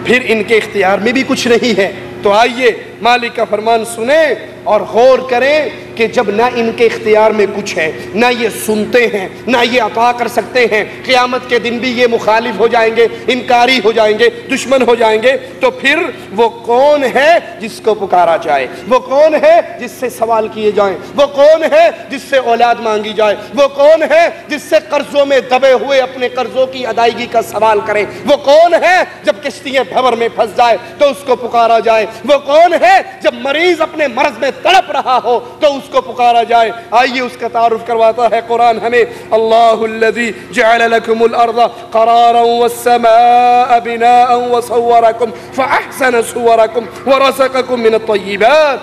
پھر ان کے اختیار میں بھی کچھ نہیں ہے۔ تو آئیے مالک کا فرمان سنیں اور غور کریں کہ جب نہ ان کے اختیار میں کچھ ہے، نہ یہ سنتے ہیں، نہ یہ عطا کر سکتے ہیں، قیامت کے دن بھی یہ مخالف ہو جائیں گے، انکاری ہو جائیں گے، دشمن ہو جائیں گے، تو پھر وہ کون ہے جس کو پکارا جائے؟ وہ کون ہے جس سے سوال کیے جائیں؟ وہ کون ہے جس سے اولاد مانگی جائے؟ وہ کون ہے جس سے قرضوں میں دبے ہوئے اپنے قرضوں کی ادائیگی کا سوال کریں؟ وہ کون ہے جب کشتیاں بھنور میں پھنس جائے تو اس کو پکارا جائے؟ وہ کون ہے جب مریض اپنے مرض میں تڑپ رہا ہو تو اس کو پکارا جائے؟ آئیے اس کا تعارف کرواتا ہے قرآن ہمیں۔ اللہ الذی جعل لکم الارض قرارا والسماء بناء وصورکم فاحسن صورکم ورزقکم من الطیبات۔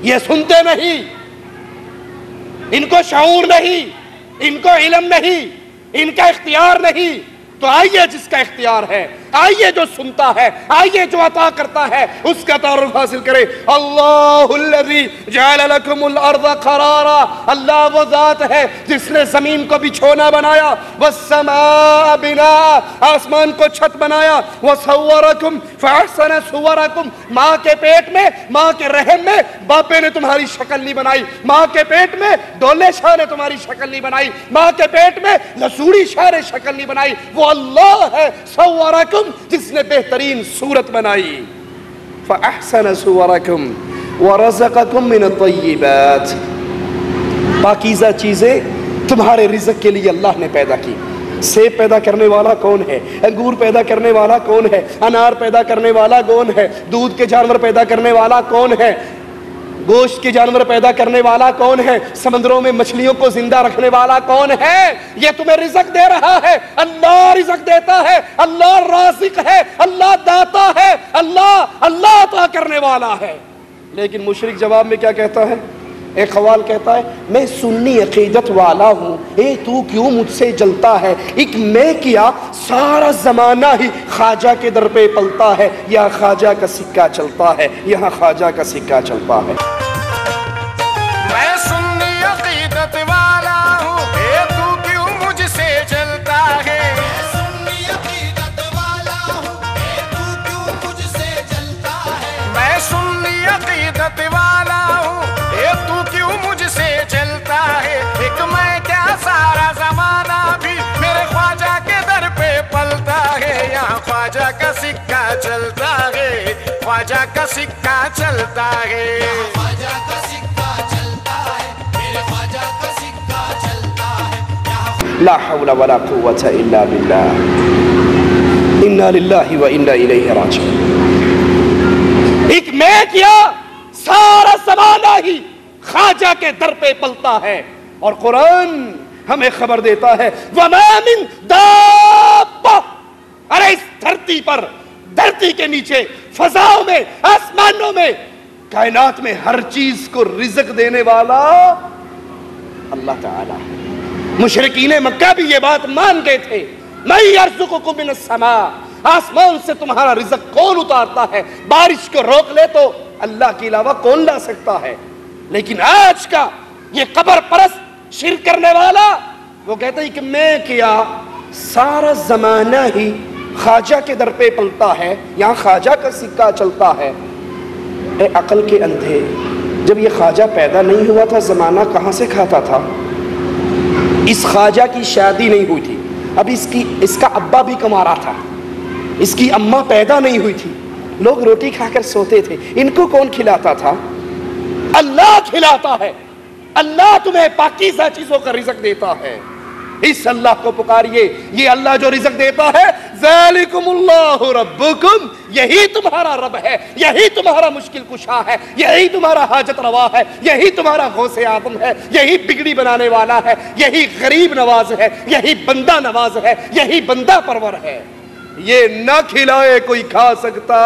یہ سنتے نہیں، ان کو شعور نہیں، ان کو علم نہیں، ان کا اختیار نہیں، تو آئیے جس کا اختیار ہے، آئیے جو سنتا ہے، آئیے جو عطا کرتا ہے، اس کا تعارف حاصل کرے۔ اللہ الذی جعل لکم الارض قرارا، اللہ وہ ذات ہے جس نے زمین کو بچھونا بنایا، والسماء بناء، آسمان کو چھت بنایا، وصورکم فاحسن صورکم، ماں کے پیٹ میں، ماں کے رحم میں باپے نے تمہاری شکل نہیں بنائی، ماں کے پیٹ میں ڈولے شاہ نے تمہاری شکل نہیں بنائی، ماں کے پیٹ میں لسوڑی شاہ نے شکل نہیں بنائی، وہ اللہ ہے۔ صورکم، صورکم، جس نے بہترین صورت بنائی، فأحسن صورکم ورزقکم من الطیبات، پاکیزہ چیزیں تمہارے رزق کے لیے اللہ نے پیدا کی۔ سیب پیدا کرنے والا کون ہے؟ انگور پیدا کرنے والا کون ہے؟ انار پیدا کرنے والا کون ہے؟ دودھ کے جانور پیدا کرنے والا کون ہے؟ گوشت کے جانور پیدا کرنے والا کون ہے؟ سمندروں میں مچھلیوں کو زندہ رکھنے والا کون ہے؟ یہ تمہیں رزق دے رہا ہے، اللہ رزق دیتا ہے، اللہ رازق ہے، اللہ داتا ہے، اللہ عطا کرنے والا ہے۔ لیکن مشرک جواب میں کیا کہتا ہے؟ ایک قوال کہتا ہے میں سنی عقیدت والا ہوں، اے تو کیوں مجھ سے جلتا ہے؟ ایک میں کیا سارا زمانہ ہی خواجہ کے در پہ پلتا ہے، یا خواجہ کا سکہ چلتا ہے، یہاں خواجہ کا سکہ چلتا ہے۔ میں سنی عقیدت والا ہوں، اے تو کیوں مجھ سے جلتا ہے؟ میں سنی عقیدت والا ہوں، اے تو کیوں مجھ سے جلتا ہے؟ میں سنی عقیدت والا ہوں، اے تو کیوں مجھ سے جلتا ہے؟ ایک میں کیا سارا زمانہ بھی میرے خواجہ کے در پہ پلتا ہے، یہاں خواجہ کا سکہ چلتا ہے، خواجہ کا سکہ چلتا ہے، خواجہ کا سکہ چلتا ہے، میرے خواجہ کا سکہ چلتا ہے۔ لا حول ولا قوة الا باللہ، انا للہ و انا الیہ راجعون۔ ایک میں کیا سارا زمانہ ہی خواجہ کے در پہ پلتا ہے، اور قرآن ہمیں خبر دیتا ہے وَمَا مِن دَابَّةٍ، ارے اس دھرتی پر، دھرتی کے نیچے، فضاؤں میں، آسمانوں میں، کائنات میں ہر چیز کو رزق دینے والا اللہ تعالیٰ ہے۔ مشرکین مکہ بھی یہ بات مان گئے تھے، مَن يَرْزُقُكُم مِّنَ السَّمَاءِ، آسمان سے تمہارا رزق کون اتارتا ہے؟ بارش کو روک لے تو اللہ کے علاوہ کون لا سکتا ہے؟ لیکن آج کا یہ قبر پرست شرک کرنے والا وہ کہتا ہے کہ میں کیا سارا زمانہ ہی خواجہ کے در پہ پلتا ہے، یہاں خواجہ کا سکہ چلتا ہے۔ اے عقل کے اندھے، جب یہ خواجہ پیدا نہیں ہوا تھا زمانہ کہاں سے کھاتا تھا؟ اس خواجہ کی شادی نہیں ہوئی تھی، اب اس کا ابا بھی کمارا تھا، اس کی اماں پیدا نہیں ہوئی تھی، لوگ روٹی کھا کر سوتے تھے، ان کو کون کھلاتا تھا؟ اللہ کھلاتا ہے۔ اللہ تمہیں پاکیزہ چیزوں کا رزق دیتا ہے، اس اللہ کو پکاریے۔ یہ اللہ جو رزق دیتا ہے، ذالکم اللہ ربکم، یہی تمہارا رب ہے، یہی تمہارا مشکل کشا ہے، یہی تمہارا حاجت روا ہے، یہی تمہارا غوث اعظم ہے، یہی بگڑی بنانے والا ہے، یہی غریب نواز ہے، یہی بندہ نواز ہے، یہی بندہ پرور ہے۔ یہ نہ کھلائے کوئی کھا سکتا،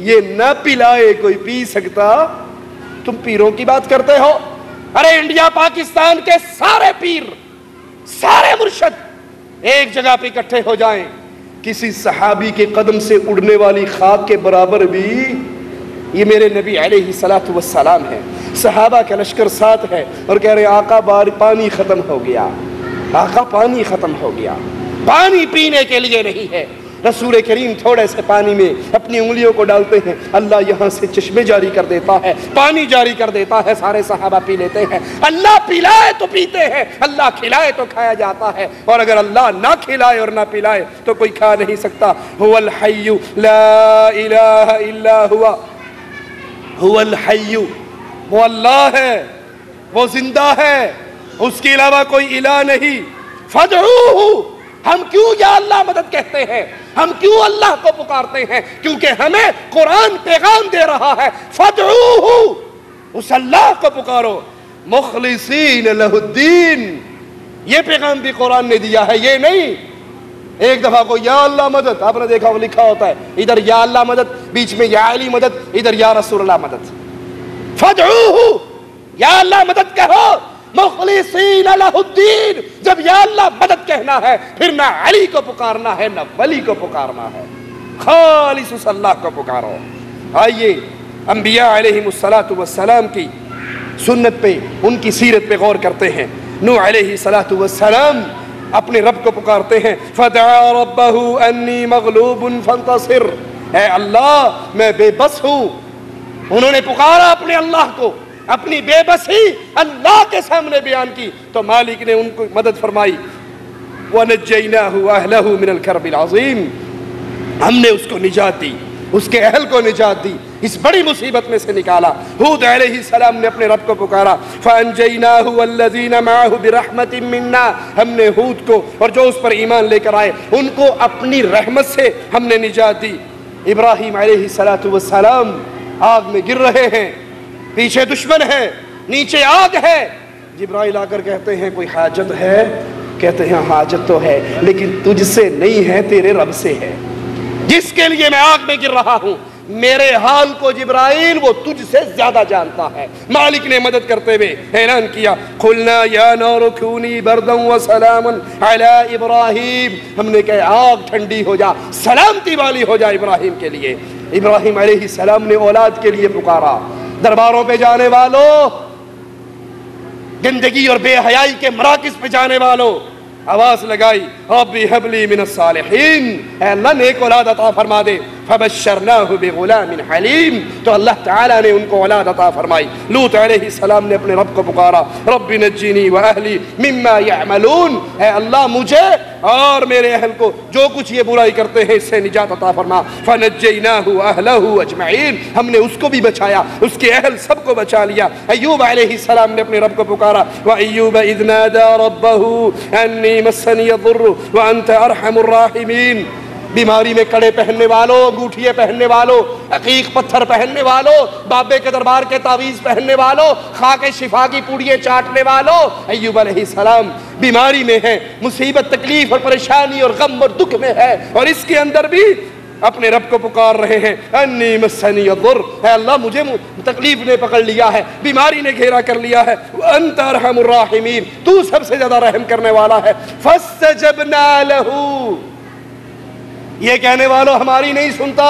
یہ نہ پلائے کوئی پی سکتا۔ تم پیروں کی بات کرتے ہو، ارے انڈیا پاکستان کے سارے پیر، سارے مرشد ایک جگہ پہ اکٹھے ہو جائیں، کسی صحابی کے قدم سے اڑنے والی خاک کے برابر بھی یہ میرے نبی علیہ السلام ہے۔ صحابہ کا لشکر ساتھ ہے اور کہہ رہے ہیں آقا پانی ختم ہو گیا، آقا پانی ختم ہو گیا، پانی پینے کے لیے نہیں ہے۔ رسول کریم تھوڑے سے پانی میں اپنی انگلیوں کو ڈالتے ہیں، اللہ یہاں سے چشمے جاری کر دیتا ہے، پانی جاری کر دیتا ہے، سارے صحابہ پی لیتے ہیں۔ اللہ پلائے تو پیتے ہیں، اللہ کھلائے تو کھایا جاتا ہے، اور اگر اللہ نہ کھلائے اور نہ پلائے تو کوئی کھا نہیں سکتا۔ هو الحی لا الہ الا ہوا، هو الحی، وہ اللہ ہے، وہ زندہ ہے، اس کے علاوہ کوئی الہ نہیں۔ فادعوہ، ہم کیوں یا اللہ مدد کہتے ہیں، ہم کیوں اللہ کو پکارتے ہیں؟ کیونکہ ہمیں قرآن پیغام دے رہا ہے، فادعوہ، اس اللہ کو پکارو، مخلصین لہ الدین۔ یہ پیغام بھی قرآن نے دیا ہے، یہ نہیں ایک دفعہ کو یا اللہ مدد، آپ نے دیکھا وہ لکھا ہوتا ہے ادھر یا اللہ مدد، بیچ میں یا علی مدد، ادھر یا رسول اللہ مدد۔ فادعوہ، یا اللہ مدد کہو، مخلصین لہ الدین۔ جب یا اللہ مدد کہنا ہے پھر نہ علی کو پکارنا ہے نہ ولی کو پکارنا ہے، خالص اس اللہ کو پکارو۔ آئیے انبیاء علیہ السلام کی سنت پہ، ان کی سیرت پہ غور کرتے ہیں۔ نوح علیہ السلام اپنے رب کو پکارتے ہیں، فدعا ربہ انی مغلوب فانتصر، اے اللہ میں بے بس ہوں۔ انہوں نے پکارا اپنے اللہ کو، اپنی بے بسی اللہ کے سامنے بیان کی تو مالک نے ان کو مدد فرمائی۔ وَنَجَّيْنَاهُ وَأَهْلَهُ مِنَ الْكَرْبِ الْعَظِيمِ، ہم نے اس کو نجات دی، اس کے اہل کو نجات دی، اس بڑی مصیبت میں سے نکالا۔ ہود علیہ السلام نے اپنے رب کو پکارا، فَأَنْجَيْنَاهُ وَالَّذِينَ مَعَهُ بِرَحْمَةٍ مِّنَّا، ہم نے ہود کو اور جو اس پر ایمان لے کر آئے ان کو اپنی رحمت سے ہم نے نجات دی۔ ابراہیم علیہ السلام آگ میں گر رہے ہیں، پیچھے دشمن ہے، نیچے آگ ہے۔ جبرائیل آ کر کہتے ہیں کوئی حاجت ہے؟ کہتے ہیں حاجت تو ہے لیکن تجھ سے نہیں ہے، تیرے رب سے ہے، جس کے لیے میں آگ میں گر رہا ہوں۔ میرے حال کو جبرائیل وہ تجھ سے زیادہ جانتا ہے۔ مالک نے مدد کرتے ہوئے اعلان کیا، قلنا یا نار کونی بردا وسلاما علی ابراہیم، ہم نے کہا آگ ٹھنڈی ہو جا، سلامتی والی ہو جا ابراہیم کے لیے۔ ابراہیم علیہ السلام نے اولاد کے لیے پکارا۔ درباروں پہ جانے والوں، گندگی اور بے حیائی کے مراکز پہ جانے والوں، آواز لگائی، ربی حب لی من الصالحین، اے اللہ نیک اولاد عطا فرما دے۔ فبشرناہ بغلام حلیم، تو اللہ تعالیٰ نے ان کو اولاد عطا فرمائی۔ لوط علیہ السلام نے اپنے رب کو پکارا، رب نجنی واہلی مما یعملون، اے اللہ مجھے اور میرے اہل کو جو کچھ یہ برائی کرتے ہیں اس سے نجات عطا فرما۔ فنجیناہ واہلہ اجمعین، ہم نے اس کو بھی بچایا، اس کے اہل سب کو بچا لیا۔ ایوب علیہ السلام نے اپنے رب کو پکارا، وَأَيُّوبَ إِذْ نَادَى رَبَّهُ أَنِّي مَسَّنِيَ الضُّرُّ وَأَنْتَ أَرْحَمُ الرَّاحِمِينَ۔ بیماری میں کڑے پہننے والوں، انگوٹھیے پہننے والوں، عقیق پتھر پہننے والوں، بابے کے دربار کے تعویذ پہننے والوں، خاک شفا کی پوڑیاں چاٹنے والوں، ایوب علیہ السلام بیماری میں ہے، مصیبت تکلیف اور پریشانی اور غم اور دکھ میں ہے، اور اس کے اندر بھی اپنے رب کو پکار رہے ہیں، انی مسنی الضر، اے اللہ مجھے تکلیف نے پکڑ لیا ہے، بیماری نے گھیرا کر لیا ہے، وانت ارحم الراحمین، تو سب سے زیادہ رحم کرنے والا ہے۔ فاستجبنا لہ، یہ کہنے والوں ہماری نہیں سنتا،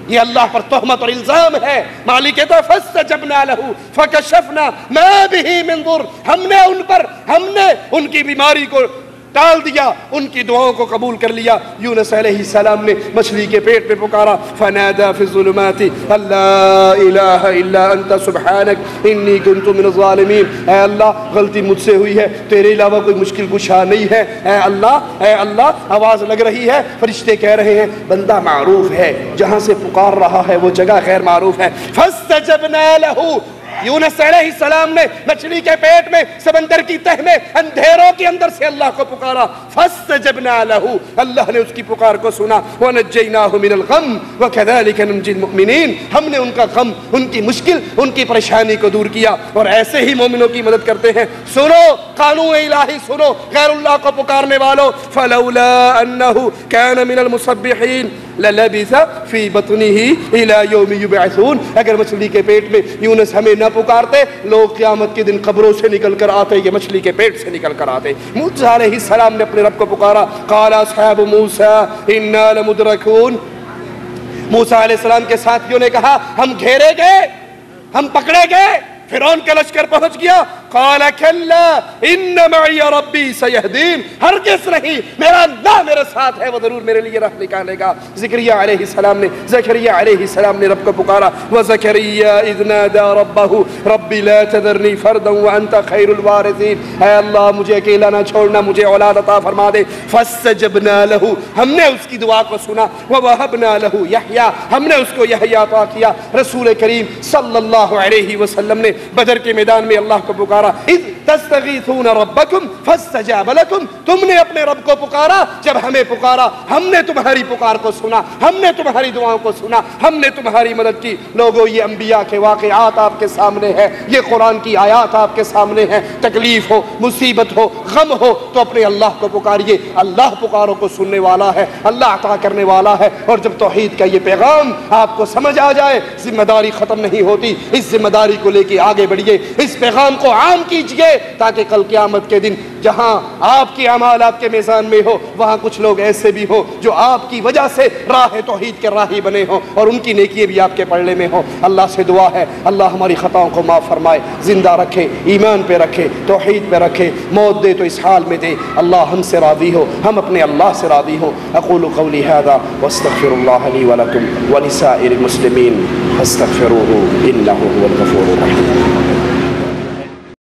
یہ اللہ پر تہمت اور الزام ہے۔ مالک کہتا ہے فاستجبنا لہ فکشفنا ما بہ من ضر، ہم نے ان کی بیماری کو ٹال دیا، ان کی دعاؤں کو قبول کر لیا۔ یونس علیہ السلام نے مچھلی کے پیٹ میں پکارا، فنادى في الظلمات ان لا الہ الا انت سبحانک انی کنت من الظالمین، اے اللہ غلطی مجھ سے ہوئی ہے، تیرے علاوہ کوئی مشکل کشا نہیں ہے، اے اللہ آواز لگ رہی ہے، فرشتے کہہ رہے ہیں بندہ معروف ہے، جہاں سے پکار رہا ہے وہ جگہ غیر معروف ہے۔ فاستجبنا لہ، یونس علیہ السلام نے مچھلی کے پیٹ میں، سمندر کی تہ میں، اندھیروں کے اندر سے اللہ کو پکارا، فاستجبنا لہ، اللہ نے اس کی پکار کو سنا، ونجیناہ من الغم وکذالک ننجی المؤمنین، ہم نے ان کا غم، ان کی مشکل، ان کی پریشانی کو دور کیا، اور ایسے ہی مومنوں کی مدد کرتے ہیں۔ سنو قانون الہی، سنو غیر اللہ کو پکارنے والوں، فلولا انہ کان من المسبحین للبث فی بطنہ الی یوم یبعثون، اگر مچھلی کے پیٹ میں یونس ہمیں نہ پکارتے، لوگ قیامت کے دن قبروں سے نکل کر آتے، یہ مچھلی کے پیٹ سے نکل کر آتے۔ موسیٰ علیہ السلام نے اپنے رب کو پکارا، قال اصحاب موسیٰ انا لمدرکون، موسیٰ علیہ السلام کے ساتھیوں نے کہا ہم گھیرے گئے، ہم پکڑے گئے، فرعون کا لشکر پہنچ گیا۔ قال کلا ان معی ربی سیہدین، ہرگز نہیں، میرا اللہ میرے ساتھ ہے، وہ ضرور میرے لیے راہ نکالے گا۔ زکریا علیہ السلام نے رب کو پکارا، وزکریا اذ نادى ربہ ربی لا تذرنی فردا وانت خیر الوارثین، اے اللہ مجھے اکیلا نہ چھوڑنا، مجھے اولاد عطا فرما دے۔ فاستجبنا لہ، ہم نے اس کی دعا کو سنا، ووہبنا لہ یحییٰ، ہم نے اس کو یحییٰ عطا کیا۔ رسول کریم صلی اللہ علیہ وسلم نے بدر کے میدان میں اللہ کو پکارا، اذ تستغیثون ربکم فاستجاب لکم، تم نے اپنے رب کو پکارا، جب ہمیں پکارا ہم نے تمہاری پکار کو سنا، ہم نے تمہاری دعاؤں کو سنا، ہم نے تمہاری مدد کی۔ لوگوں یہ انبیاء کے واقعات آپ کے سامنے ہے، یہ قرآن کی آیات آپ کے سامنے ہے، تکلیف ہو، مصیبت ہو، غم ہو تو اپنے اللہ کو پکاریے، اللہ پکاروں کو سننے والا ہے، اللہ عطا کرنے والا ہے۔ اور جب توحید کا یہ پیغام آپ کو سمجھ آ جائے، ذمہ داری ختم نہیں ہوتی، اس ذمہ داری کو لے کے آگے بڑھیے، اس پیغام کو عام کیجئے، تاکہ کل قیامت کے دن جہاں آپ کے اعمال آپ کے میزان میں ہو، وہاں کچھ لوگ ایسے بھی ہو جو آپ کی وجہ سے راہ توحید کے راہی بنے ہوں، اور ان کی نیکییں بھی آپ کے پلڑے میں ہوں۔ اللہ سے دعا ہے اللہ ہماری خطاؤں کو معاف فرمائے، زندہ رکھے، ایمان پہ رکھے، توحید پہ رکھے، موت دے تو اس حال میں دے، اللہ ہم سے راضی ہو، ہم اپنے اللہ سے راضی ہو۔ اقول قولی ھذا واستغفر اللہ لی ولکم ولسائر المسلمین فاستغفروہ انہ هو الغفور الرحیم۔